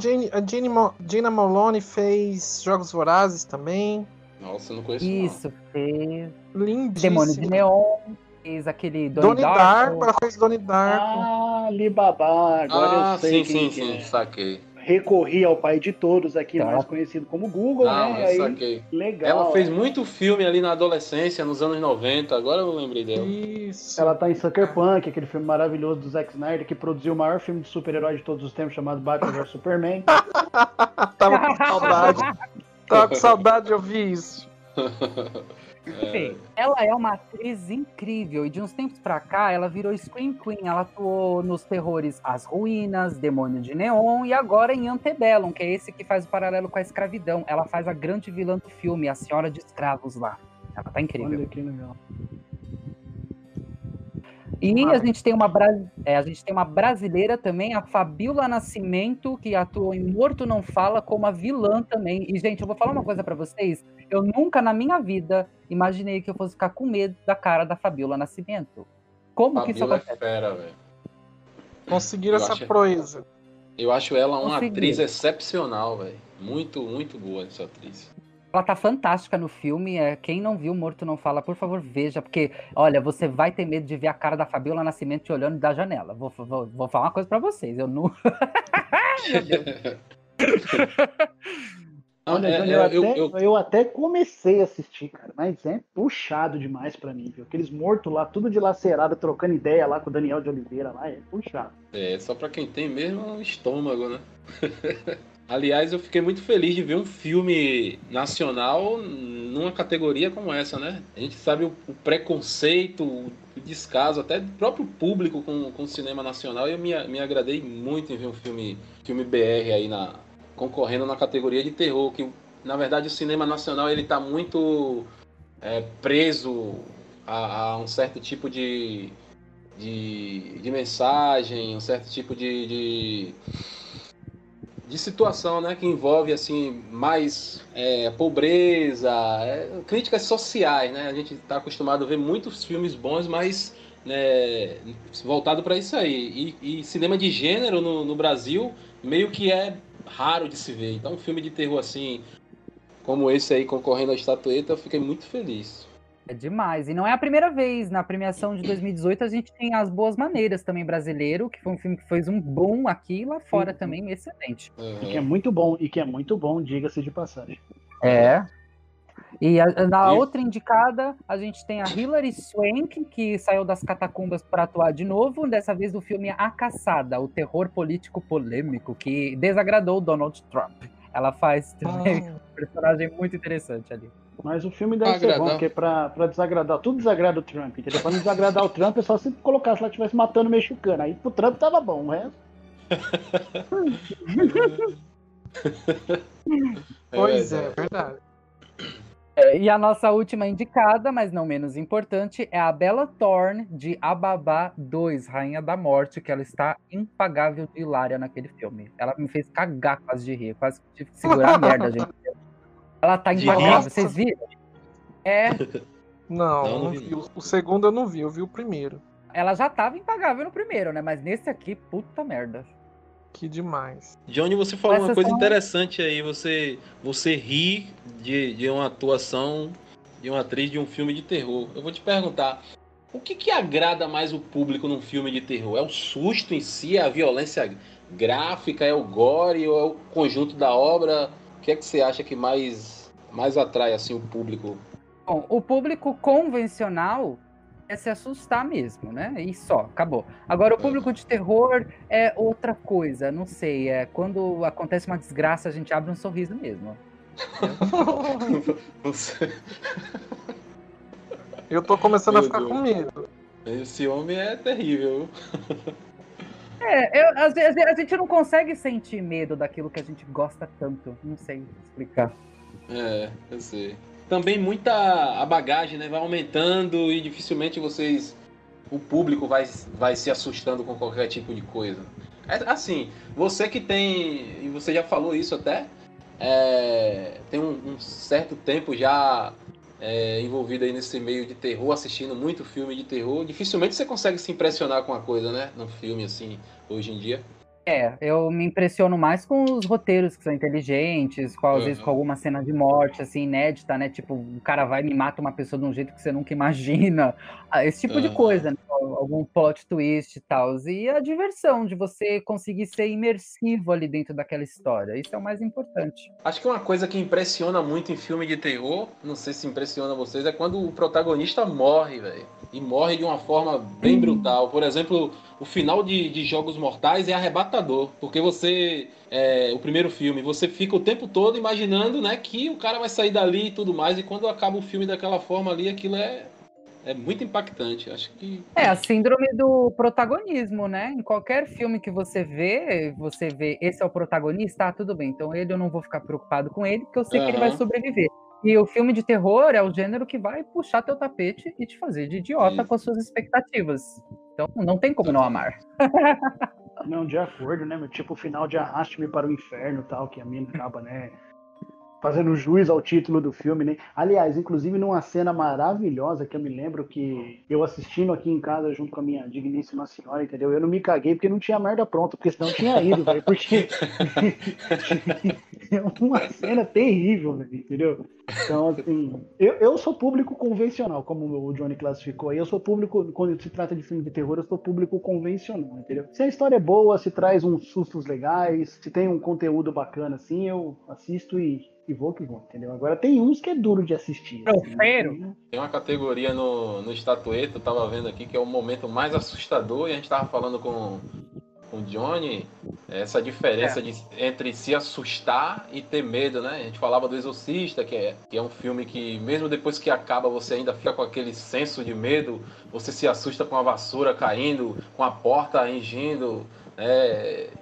Jenna Malone fez Jogos Vorazes também. Nossa, eu não conheço. Isso, fez. Lindíssimo. Demônio de Neon. Fez aquele Donnie Darko. Ela fez Donnie Darko. Alibaba. Agora eu sei sim, saquei. Recorri ao pai de todos aqui, mais conhecido como Google, né? Aí, saquei. Legal. Ela fez muito filme ali na adolescência, nos anos 90, agora eu lembrei dela. Isso. Ela tá em Sucker Punch, aquele filme maravilhoso do Zack Snyder, que produziu o maior filme de super-herói de todos os tempos, chamado Batman vs Superman. Tava com saudade. Tava com saudade de ouvir isso. Ela é uma atriz incrível e de uns tempos pra cá ela virou Scream Queen. Ela atuou nos terrores As Ruínas, Demônio de Neon e agora em Antebellum, que é esse que faz o paralelo com a escravidão. Ela faz a grande vilã do filme, a Senhora de Escravos lá. Ela tá incrível. Olha que legal. E a gente tem uma brasileira também, a Fabíola Nascimento, que atuou em Morto Não Fala como a vilã também. E, gente, eu vou falar uma coisa pra vocês. Eu nunca na minha vida imaginei que eu fosse ficar com medo da cara da Fabíola Nascimento. Como que isso acontece? É fera, velho. Conseguiram essa proeza. Eu acho ela uma atriz excepcional, velho. Muito, muito boa essa atriz. Ela tá fantástica no filme. Quem não viu Morto Não Fala, por favor, veja. Porque, olha, você vai ter medo de ver a cara da Fabíola Nascimento te olhando da janela. Vou falar uma coisa pra vocês. Eu não... Meu Deus. Olha, eu até comecei a assistir, cara. Mas é puxado demais pra mim, viu? Aqueles mortos lá, tudo dilacerado, trocando ideia lá com o Daniel de Oliveira lá. É puxado. Só pra quem tem mesmo estômago, né? Aliás, eu fiquei muito feliz de ver um filme nacional numa categoria como essa, né? A gente sabe o preconceito, o descaso até do próprio público com o cinema nacional, e eu me agradei muito em ver um filme BR aí concorrendo na categoria de terror, que na verdade o cinema nacional ele tá muito preso a um certo tipo de mensagem, um certo tipo de situação, né, que envolve assim mais pobreza, críticas sociais, né? A gente está acostumado a ver muitos filmes bons, mas voltado para isso aí. E cinema de gênero no Brasil meio que é raro de se ver. Então, um filme de terror assim, como esse aí concorrendo à estatueta, eu fiquei muito feliz. É demais. E não é a primeira vez. Na premiação de 2018 a gente tem As Boas Maneiras também brasileiro, que foi um filme que fez um boom aqui e lá fora também, excelente. E que é muito bom, diga-se de passagem. E na outra indicada, a gente tem a Hilary Swank, que saiu das catacumbas para atuar de novo, dessa vez do filme A Caçada, o terror político polêmico que desagradou Donald Trump. Ela faz também um personagem muito interessante ali. Mas o filme deve ser bom, porque pra desagradar, tudo desagrada o Trump, entendeu? Pra não desagradar o Trump, é só se colocasse lá, estivesse matando o mexicano. Aí pro Trump tava bom, o resto. Pois é, verdade. E a nossa última indicada, mas não menos importante, é a Bella Thorne, de A Babá 2, Rainha da Morte, que ela está impagável de hilária naquele filme. Ela me fez cagar quase de rir, quase tive que segurar a merda, gente. Ela tá impagável, vocês viram? Não vi. O segundo eu não vi, eu vi o primeiro. Ela já tava impagável no primeiro, né? Mas nesse aqui, puta merda. Que demais. Johnny, você falou uma coisa interessante aí. Você ri de uma atuação de uma atriz de um filme de terror. Eu vou te perguntar, o que agrada mais o público num filme de terror? É o susto em si, é a violência gráfica, é o gore ou é o conjunto da obra? O que é que você acha que mais atrai assim o público? Bom, o público convencional é se assustar mesmo, né? E só, acabou. Agora, o público de terror é outra coisa, não sei. Quando acontece uma desgraça, a gente abre um sorriso mesmo. Eu tô começando a ficar com medo. Esse homem é terrível. A gente não consegue sentir medo daquilo que a gente gosta tanto. Não sei explicar. Eu sei. Também a bagagem, né, vai aumentando e dificilmente o público vai se assustando com qualquer tipo de coisa. Assim, você que tem, e você já falou isso até, tem um certo tempo já envolvido aí nesse meio de terror, assistindo muito filme de terror, dificilmente você consegue se impressionar com uma coisa, né, num filme assim, hoje em dia. Eu me impressiono mais com os roteiros que são inteligentes, às vezes com alguma cena de morte, assim, inédita, né? Tipo, o cara vai e me mata uma pessoa de um jeito que você nunca imagina. Esse tipo de coisa, né? Algum plot twist e tal. E a diversão de você conseguir ser imersivo ali dentro daquela história. Isso é o mais importante. Acho que uma coisa que impressiona muito em filme de terror, não sei se impressiona vocês, é quando o protagonista morre, velho. E morre de uma forma bem brutal. Por exemplo, o final de Jogos Mortais é arrebatador, porque o primeiro filme, você fica o tempo todo imaginando, né, que o cara vai sair dali e tudo mais, e quando acaba o filme daquela forma ali, aquilo é muito impactante. Acho que a síndrome do protagonismo, né? Em qualquer filme que você vê esse é o protagonista, tudo bem, então eu não vou ficar preocupado com ele, porque eu sei que ele vai sobreviver. E o filme de terror é o gênero que vai puxar teu tapete e te fazer de idiota com as suas expectativas. Então não tem como não amar. Não, de acordo, né? Tipo o final de Arraste-me para o Inferno, tal, que a mina acaba, né, fazendo jus ao título do filme, né? Aliás, inclusive numa cena maravilhosa que eu me lembro que eu assistindo aqui em casa junto com a minha digníssima senhora, entendeu? Eu não me caguei porque não tinha merda pronta, porque senão eu tinha ido, velho. Porque é uma cena terrível, velho, entendeu? Então, assim, eu sou público convencional, como o Johnny classificou aí. Eu sou público, quando se trata de filme de terror, eu sou público convencional, entendeu? Se a história é boa, se traz uns sustos legais, se tem um conteúdo bacana, assim, eu assisto e vou que vou, entendeu? Agora tem uns que é duro de assistir. Assim, tem uma categoria no Estatueta, eu tava vendo aqui, que é o momento mais assustador, e a gente tava falando com o Johnny, Essa diferença entre se assustar e ter medo, né? A gente falava do Exorcista, que é um filme que, mesmo depois que acaba, você ainda fica com aquele senso de medo, você se assusta com a vassoura caindo, com a porta rangindo,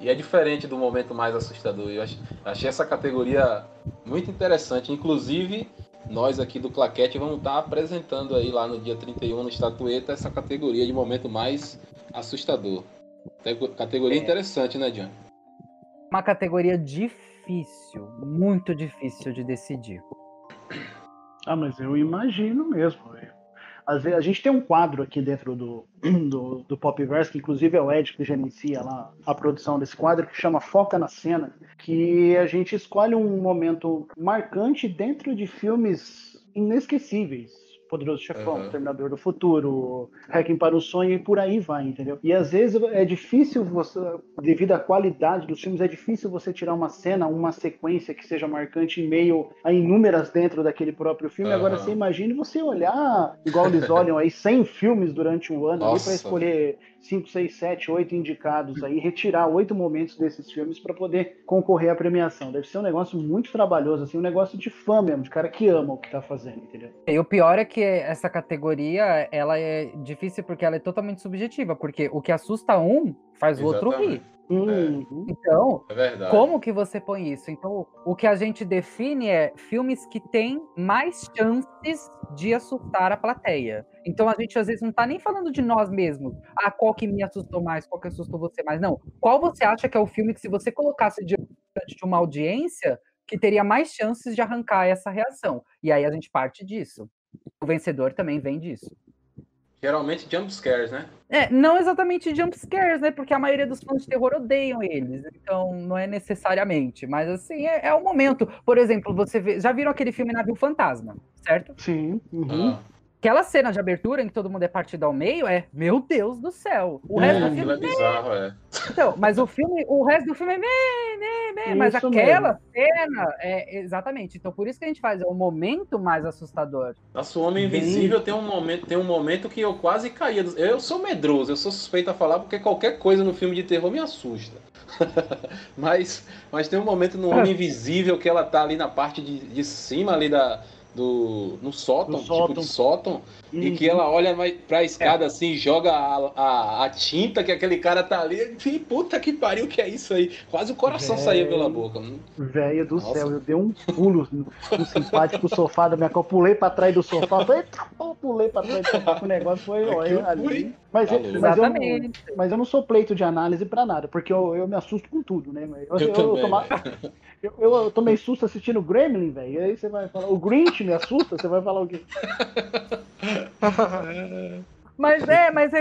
e é diferente do momento mais assustador. Eu achei essa categoria muito interessante. Inclusive, nós aqui do Claquete vamos estar apresentando aí lá no dia 31 no Estatueta essa categoria de momento mais assustador. Categoria interessante, né, John? Uma categoria difícil, muito difícil de decidir. Mas eu imagino mesmo. Às vezes, a gente tem um quadro aqui dentro do Popverse, que inclusive é o Ed que gerencia lá a produção desse quadro, que chama Foca na Cena, que a gente escolhe um momento marcante dentro de filmes inesquecíveis. Poderoso Chefão, Terminador do Futuro, Hacking para o Sonho e por aí vai, entendeu? E às vezes é difícil você, devido à qualidade dos filmes, é difícil você tirar uma cena, uma sequência que seja marcante em meio a inúmeras dentro daquele próprio filme. Agora você imagine você olhar, igual eles olham aí, 100 filmes durante um ano para escolher 5, 6, 7, 8 indicados aí, retirar 8 momentos desses filmes para poder concorrer à premiação. Deve ser um negócio muito trabalhoso, assim, um negócio de fã mesmo, de cara que ama o que tá fazendo, entendeu? E o pior é que essa categoria, ela é difícil porque ela é totalmente subjetiva, porque o que assusta um faz o outro rir. Então, como que você põe isso? Então, o que a gente define é filmes que têm mais chances de assustar a plateia. Então, a gente às vezes não tá nem falando de nós mesmos. Qual que me assustou mais, qual que assustou você mais. Não. Qual você acha que é o filme que, se você colocasse diante de uma audiência, que teria mais chances de arrancar essa reação? E aí a gente parte disso. O vencedor também vem disso. Geralmente jump scares, né? Não exatamente jump scares, né? Porque a maioria dos fãs de terror odeiam eles. Então, não é necessariamente. Mas, assim, é o momento. Por exemplo, já viram aquele filme Navio Fantasma, certo? Sim. Aquela cena de abertura em que todo mundo é partido ao meio meu Deus do céu. O resto do filme é bizarro, Então, mas o resto do filme mas aquela cena exatamente. Então, por isso que a gente faz o momento mais assustador. Nossa, o Homem Invisível tem um momento que eu quase caía. Eu sou medroso, eu sou suspeito a falar porque qualquer coisa no filme de terror me assusta. mas tem um momento no Homem Invisível que ela tá ali na parte de cima ali no sótão, tipo de sótão, e que ela olha pra escada assim, joga a tinta que aquele cara tá ali, e puta que pariu, que é isso aí? Quase o coração saía pela boca. Velho do céu, eu dei um pulo no simpático sofá da minha cama, pulei pra trás do sofá, pulei pra trás do sofá, o negócio foi ali. Mas eu não sou pleito de análise pra nada, porque eu me assusto com tudo, né? Eu tomei susto assistindo Gremlin, velho. E aí você vai falar, o Grinch me assusta? Você vai falar o quê? Mas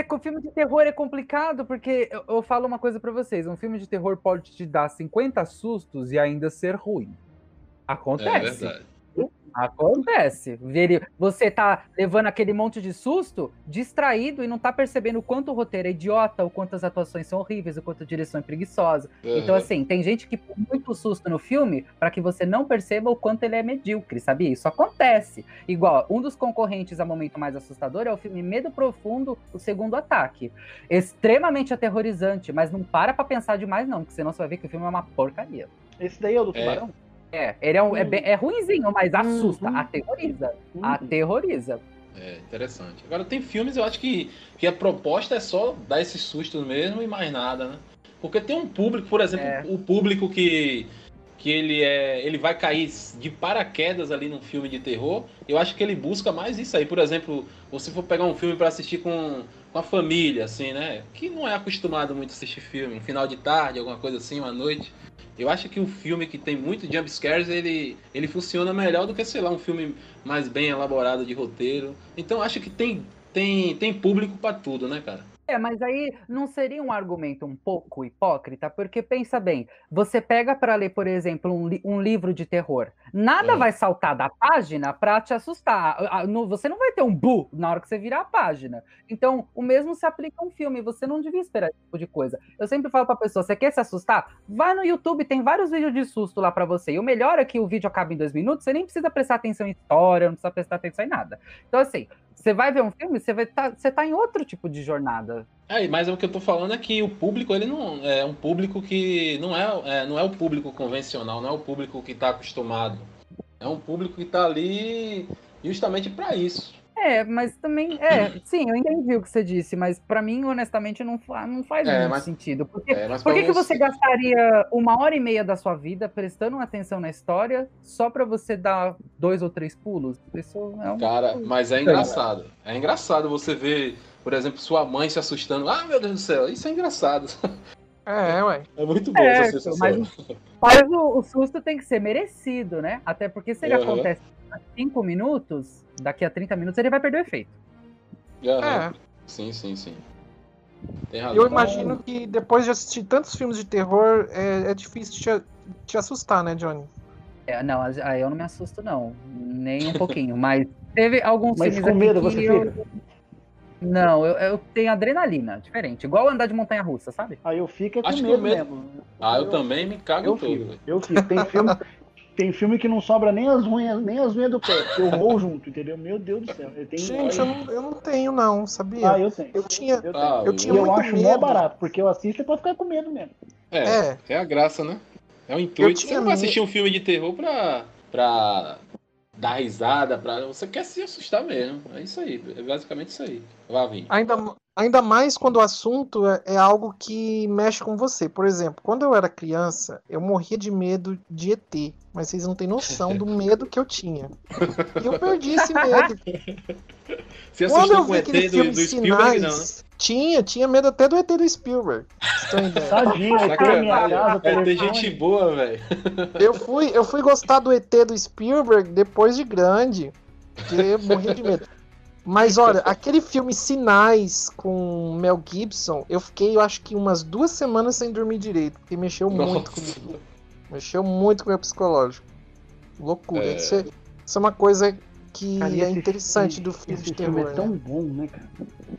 que o filme de terror é complicado, porque eu falo uma coisa pra vocês: um filme de terror pode te dar 50 sustos e ainda ser ruim. Acontece. É verdade. Acontece. Você tá levando aquele monte de susto, distraído, e não tá percebendo o quanto o roteiro é idiota, o quanto as atuações são horríveis, o quanto a direção é preguiçosa. Então, assim, tem gente que põe muito susto no filme para que você não perceba o quanto ele é medíocre, sabia? Isso acontece. Igual, um dos concorrentes a momento mais assustador é o filme Medo Profundo, O Segundo Ataque. Extremamente aterrorizante, mas não para pra pensar demais não, porque senão você vai ver que o filme é uma porcaria. Esse daí é o do Tubarão? Ele é ruinzinho, mas assusta, aterroriza. Aterroriza. Interessante. Agora, tem filmes, eu acho que a proposta é só dar esse susto mesmo e mais nada, né? Porque tem um público, por exemplo, o público que ele vai cair de paraquedas ali num filme de terror, eu acho que ele busca mais isso aí. Por exemplo, você for pegar um filme para assistir com a família, assim, né? Que não é acostumado muito a assistir filme, um final de tarde, alguma coisa assim, uma noite. Eu acho que um filme que tem muito jump scares, ele funciona melhor do que, sei lá, um filme mais bem elaborado de roteiro. Então acho que tem público para tudo, né, cara? Mas aí não seria um argumento um pouco hipócrita? Porque pensa bem, você pega para ler, por exemplo, um livro de terror. Nada vai saltar da página para te assustar. Você não vai ter um bu na hora que você virar a página. Então, o mesmo se aplica a um filme. Você não devia esperar esse tipo de coisa. Eu sempre falo pra pessoa, você quer se assustar? Vai no YouTube, tem vários vídeos de susto lá para você. E o melhor é que o vídeo acaba em 2 minutos, você nem precisa prestar atenção em história, não precisa prestar atenção em nada. Então, assim, Você vai ver um filme, você tá em outro tipo de jornada. Mas o que eu tô falando é que o público, ele não é um público que não é o público convencional, não é o público que tá acostumado. É um público que tá ali justamente para isso. Mas também, sim, eu entendi o que você disse, mas pra mim, honestamente, não faz muito sentido. Por que você gastaria 1h30 da sua vida prestando atenção na história só pra você dar 2 ou 3 pulos? Isso é Cara, mas é engraçado. É engraçado você ver, por exemplo, sua mãe se assustando. Ah, meu Deus do céu, isso é engraçado. Ué. É muito bom essa sensação. Mas o susto tem que ser merecido, né? Até porque se ele acontece há 5 minutos, daqui a 30 minutos ele vai perder o efeito. Sim. Tem razão. Eu imagino que depois de assistir tantos filmes de terror, é difícil te assustar, né, Johnny? Não, aí eu não me assusto, não. Nem um pouquinho. Mas teve alguns filmes com medo você fica? Não, eu tenho adrenalina, diferente. Igual andar de montanha-russa, sabe? Aí eu fico com medo mesmo. Eu também me cago todo. Eu fico. Tem filme que não sobra nem as unhas do pé, porque eu vou junto, entendeu? Meu Deus do céu. Gente, eu não tenho não, sabia? Eu tenho. Eu tinha Eu muito acho medo. mó barato, porque eu assisto pra ficar com medo mesmo. É a graça, né? É o intuito. Você não vai assistir um filme de terror pra dar risada, você quer se assustar mesmo. É isso aí, é basicamente isso aí. Vai vir. Ainda mais quando o assunto é algo que mexe com você. Por exemplo, quando eu era criança, eu morria de medo de ET. Mas vocês não têm noção do medo que eu tinha. E eu perdi esse medo. Você assustou com o ET do Spielberg, não, né? Tinha medo até do ET do Spielberg. Tadinho, tem gente boa, velho. Eu fui gostar do ET do Spielberg depois de grande. Porque eu morria de medo. Mas olha, aquele filme Sinais com Mel Gibson, eu fiquei, eu acho que umas 2 semanas sem dormir direito, porque mexeu muito comigo. Mexeu muito com o meu psicológico. Loucura. Isso é uma coisa que é interessante do filme de terror. Esse filme é tão bom, né, cara?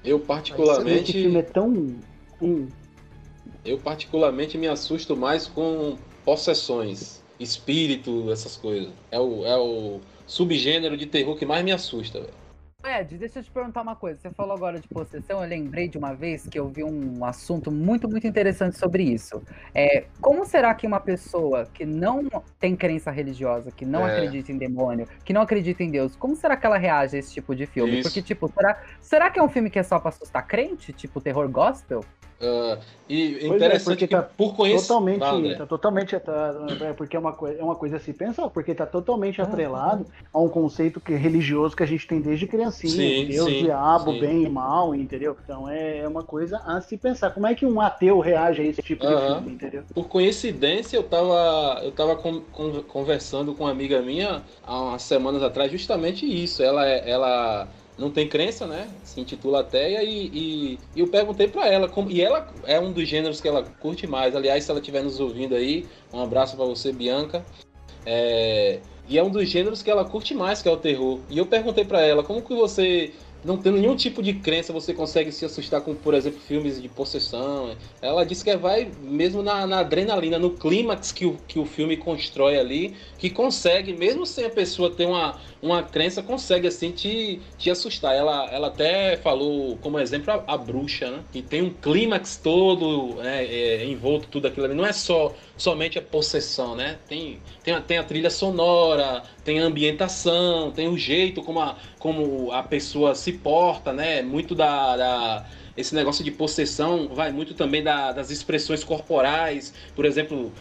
Eu particularmente... Esse filme é tão... Eu particularmente me assusto mais com possessões, espírito, essas coisas. É o subgênero de terror que mais me assusta, velho. Ed, deixa eu te perguntar uma coisa. Você falou agora de possessão, eu lembrei de uma vez que eu vi um assunto muito, muito interessante sobre isso. Como será que uma pessoa que não tem crença religiosa, que não acredita em demônio, que não acredita em Deus, como será que ela reage a esse tipo de filme? Isso. Porque, tipo, será que é um filme que é só pra assustar crente? Tipo, terror gospel? E interessante que por conhecimento porque é uma coisa a se pensar, porque tá totalmente atrelado a um conceito religioso que a gente tem desde criancinha, Deus, diabo, bem e mal, entendeu? Então é uma coisa a se pensar. Como é que um ateu reage a esse tipo de filme, entendeu? Por coincidência, eu tava conversando com uma amiga minha há umas semanas atrás, justamente isso. Ela não tem crença, né? Se intitula ateia e eu perguntei pra ela e ela é um dos gêneros que ela curte mais. Aliás, se ela estiver nos ouvindo aí, um abraço pra você, Bianca. E é um dos gêneros que ela curte mais, que é o terror. E eu perguntei pra ela, como que você, não tendo nenhum tipo de crença, você consegue se assustar com, por exemplo, filmes de possessão? Ela disse que vai mesmo na adrenalina, no clímax que o filme constrói ali, que consegue, mesmo sem a pessoa ter uma crença, consegue assim te assustar. Ela até falou como exemplo a Bruxa, né? Que tem um clímax todo envolto tudo aquilo ali. Não é somente a possessão, né? Tem a trilha sonora, tem a ambientação, tem o jeito como a pessoa se porta, né? Muito esse negócio de possessão vai muito também das expressões corporais. Por exemplo,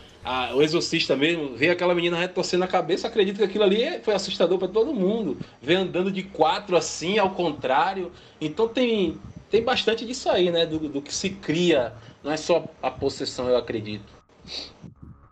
o Exorcista mesmo, vê aquela menina retorcendo a cabeça, acredita que aquilo ali foi assustador para todo mundo. Vê andando de 4 assim, ao contrário. Então tem bastante disso aí, né? Do que se cria. Não é só a possessão, eu acredito.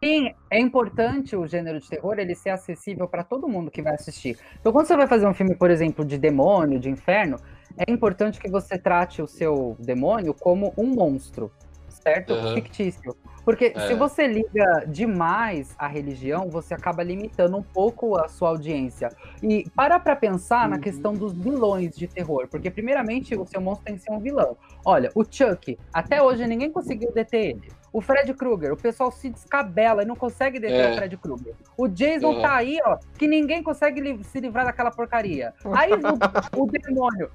Sim, é importante o gênero de terror ele ser acessível para todo mundo que vai assistir. Então, quando você vai fazer um filme, por exemplo, de demônio, de inferno, é importante que você trate o seu demônio como um monstro, certo? Fictício. Porque se você liga demais à religião, você acaba limitando um pouco a sua audiência. E para pra pensar na questão dos vilões de terror. Porque, primeiramente, o seu monstro tem que ser um vilão. Olha, o Chuck, até hoje ninguém conseguiu deter ele. O Fred Krueger, o pessoal se descabela e não consegue deter o Fred Krueger. O Jason tá aí, ó, que ninguém consegue se livrar daquela porcaria. Aí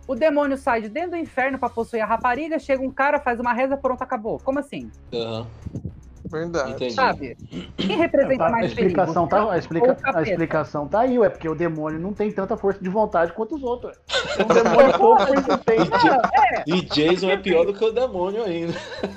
o demônio sai de dentro do inferno pra possuir a rapariga, chega um cara, faz uma reza, pronto, acabou. Como assim? Verdade. Entendi. Sabe? Quem representa mais a explicação perigo? a explicação tá aí, porque o demônio não tem tanta força de vontade quanto os outros. O demônio não tem. E Jason é pior do que o demônio ainda.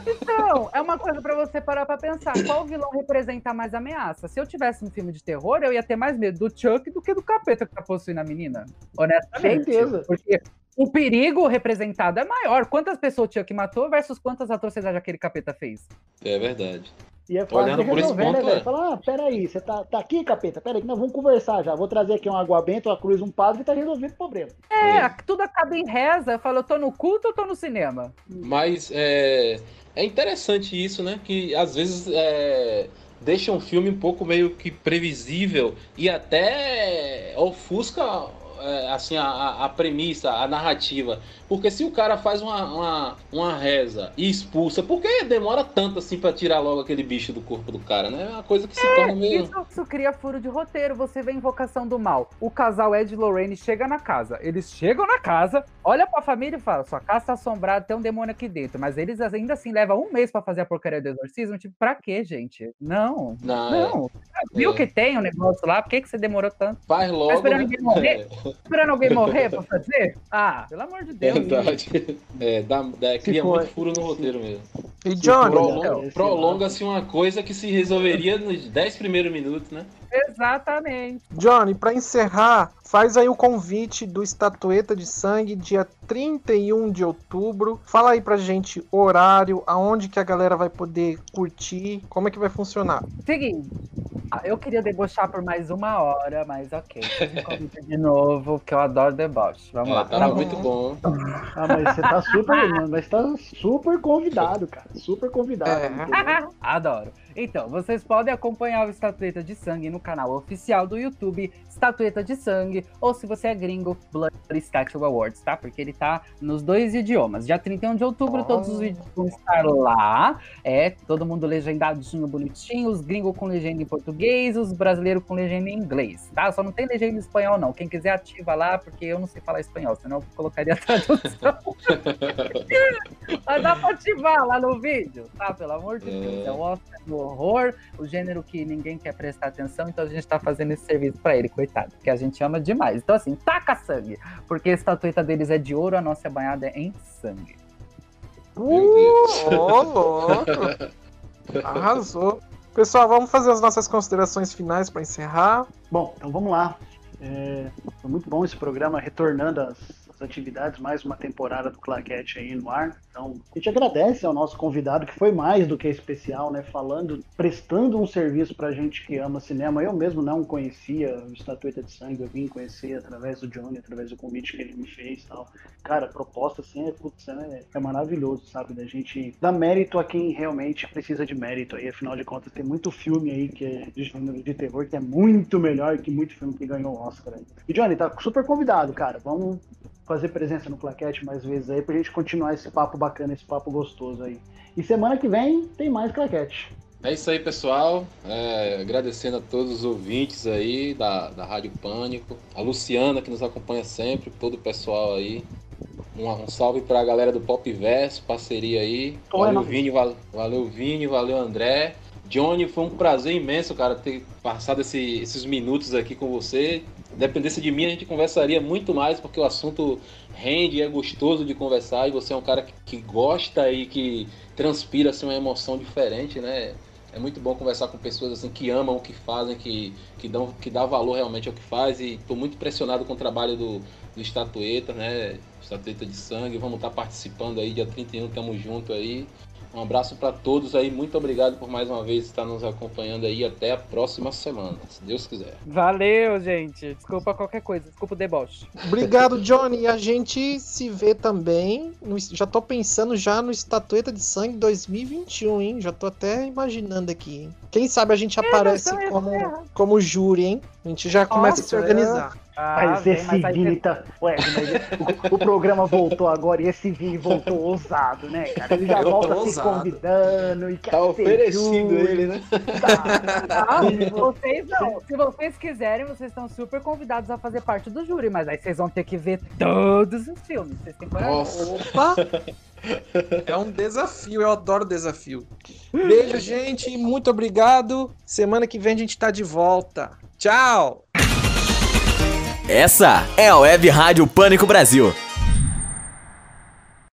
Então, é uma coisa pra você parar pra pensar. Qual vilão representa mais ameaça? Se eu tivesse um filme de terror, eu ia ter mais medo do Chuck do que do capeta que tá possuindo a menina. Honestamente. Certeza. Porque o perigo representado é maior. Quantas pessoas o Chuck matou versus quantas atrocidades aquele capeta fez? É verdade. E é fácil Olhando de por esse resolver, ponto, né, velho? Falar, peraí, você tá aqui, capeta? Peraí, que nós vamos conversar já. Vou trazer aqui um água benta, uma cruz, um padre e tá resolvido o problema. Tudo acaba em reza. Eu falo, eu tô no culto ou tô no cinema? Mas é interessante isso, né? Que às vezes deixa um filme um pouco meio que previsível e até ofusca assim, a premissa, a narrativa. Porque se o cara faz uma reza e expulsa, por que demora tanto assim pra tirar logo aquele bicho do corpo do cara, né? É uma coisa que se torna meio... Isso cria furo de roteiro. Você vê Invocação do Mal. O casal Ed e Lorraine chega na casa. Eles chegam na casa, olha pra família e falam, sua casa tá assombrada, tem um demônio aqui dentro. Mas eles ainda assim levam um mês pra fazer a porcaria do exorcismo. Tipo, pra quê, gente? Não. Viu que tem um negócio lá? Por que você demorou tanto? Faz logo, tá esperando né? ninguém morrer? Tá esperando alguém morrer pra fazer? Ah, pelo amor de Deus. Verdade. Cria muito furo no roteiro mesmo. E Johnny? Prolonga-se uma coisa que se resolveria nos 10 primeiros minutos, né? Exatamente. Johnny, pra encerrar, faz aí o convite do Estatueta de Sangue, dia 31 de outubro. Fala aí pra gente o horário, aonde que a galera vai poder curtir, como é que vai funcionar. Seguinte, eu queria debochar por mais 1 hora, mas ok. Me convida de novo, porque eu adoro deboche. Vamos lá. Tava muito bom. Mas você tá super convidado, cara. Super convidado. Adoro. Então, vocês podem acompanhar o Estatueta de Sangue no canal oficial do YouTube, Estatueta de Sangue, ou se você é gringo, Blood Statue Awards, tá? Porque ele tá nos 2 idiomas. Dia 31 de outubro, todos os vídeos vão estar lá. Todo mundo legendadinho, bonitinho, os gringos com legenda em português, os brasileiros com legenda em inglês, tá? Só não tem legenda em espanhol, não. Quem quiser ativa lá, porque eu não sei falar espanhol, senão eu colocaria a tradução. Mas dá pra ativar lá no vídeo, tá? Pelo amor de Deus. É o Oscar do horror, o gênero que ninguém quer prestar atenção, então a gente tá fazendo esse serviço pra ele, coitado, que a gente ama demais. Então assim, taca sangue, porque a estatueta deles é de ouro, a nossa é banhada em sangue. Louco! Arrasou. Pessoal, vamos fazer as nossas considerações finais pra encerrar. Bom, então vamos lá. Foi muito bom esse programa, retornando às atividades, mais uma temporada do Claquete aí no ar. Então, a gente agradece ao nosso convidado, que foi mais do que especial, né? Prestando um serviço pra gente que ama cinema. Eu mesmo não conhecia o Estatueta de Sangue, eu vim conhecer através do Johnny, através do convite que ele me fez e tal. Cara, a proposta assim é maravilhoso, sabe? Da gente dar mérito a quem realmente precisa de mérito aí. Afinal de contas, tem muito filme aí que é de gênero de terror que é muito melhor que muito filme que ganhou o Oscar aí. E Johnny, tá super convidado, cara. Vamos fazer presença no Claquete mais vezes aí pra gente continuar esse papo bacana, esse papo gostoso aí. E semana que vem tem mais Claquete. É isso aí, pessoal. Agradecendo a todos os ouvintes aí da Rádio Pânico, a Luciana que nos acompanha sempre, todo o pessoal aí. Um salve pra galera do Pop Verso, parceria aí. Valeu, Vini, valeu, André. Johnny, foi um prazer imenso, cara, ter passado esses minutos aqui com você. Dependesse de mim, a gente conversaria muito mais, porque o assunto rende e é gostoso de conversar, e você é um cara que gosta e que transpira assim, uma emoção diferente, né? É muito bom conversar com pessoas assim, que amam o que fazem, que dá valor realmente ao que faz, e estou muito impressionado com o trabalho do Estatueta, né? Estatueta de Sangue. Vamos estar participando aí, dia 31, tamo junto aí. Um abraço para todos aí, muito obrigado por mais uma vez estar nos acompanhando aí, até a próxima semana, se Deus quiser. Valeu, gente. Desculpa qualquer coisa, desculpa o deboche. Obrigado, Johnny. E a gente se vê também, já tô pensando já no Estatueta de Sangue 2021, hein? Já tô até imaginando aqui, hein? Quem sabe a gente aparece como júri, hein? A gente já começa a se organizar. Mas esse Vini tá... Ué, mas o programa voltou agora e esse Vini voltou ousado, né, cara? Ele já volta se convidando e quer tá oferecido júri. ele, né? Vocês não. Se vocês quiserem, vocês estão super convidados a fazer parte do júri, mas aí vocês vão ter que ver todos os filmes. Vocês têm coragem. Opa! É um desafio, eu adoro desafio. Beijo, gente, muito obrigado. Semana que vem a gente tá de volta. Tchau! Essa é a Web Rádio Pânico Brasil.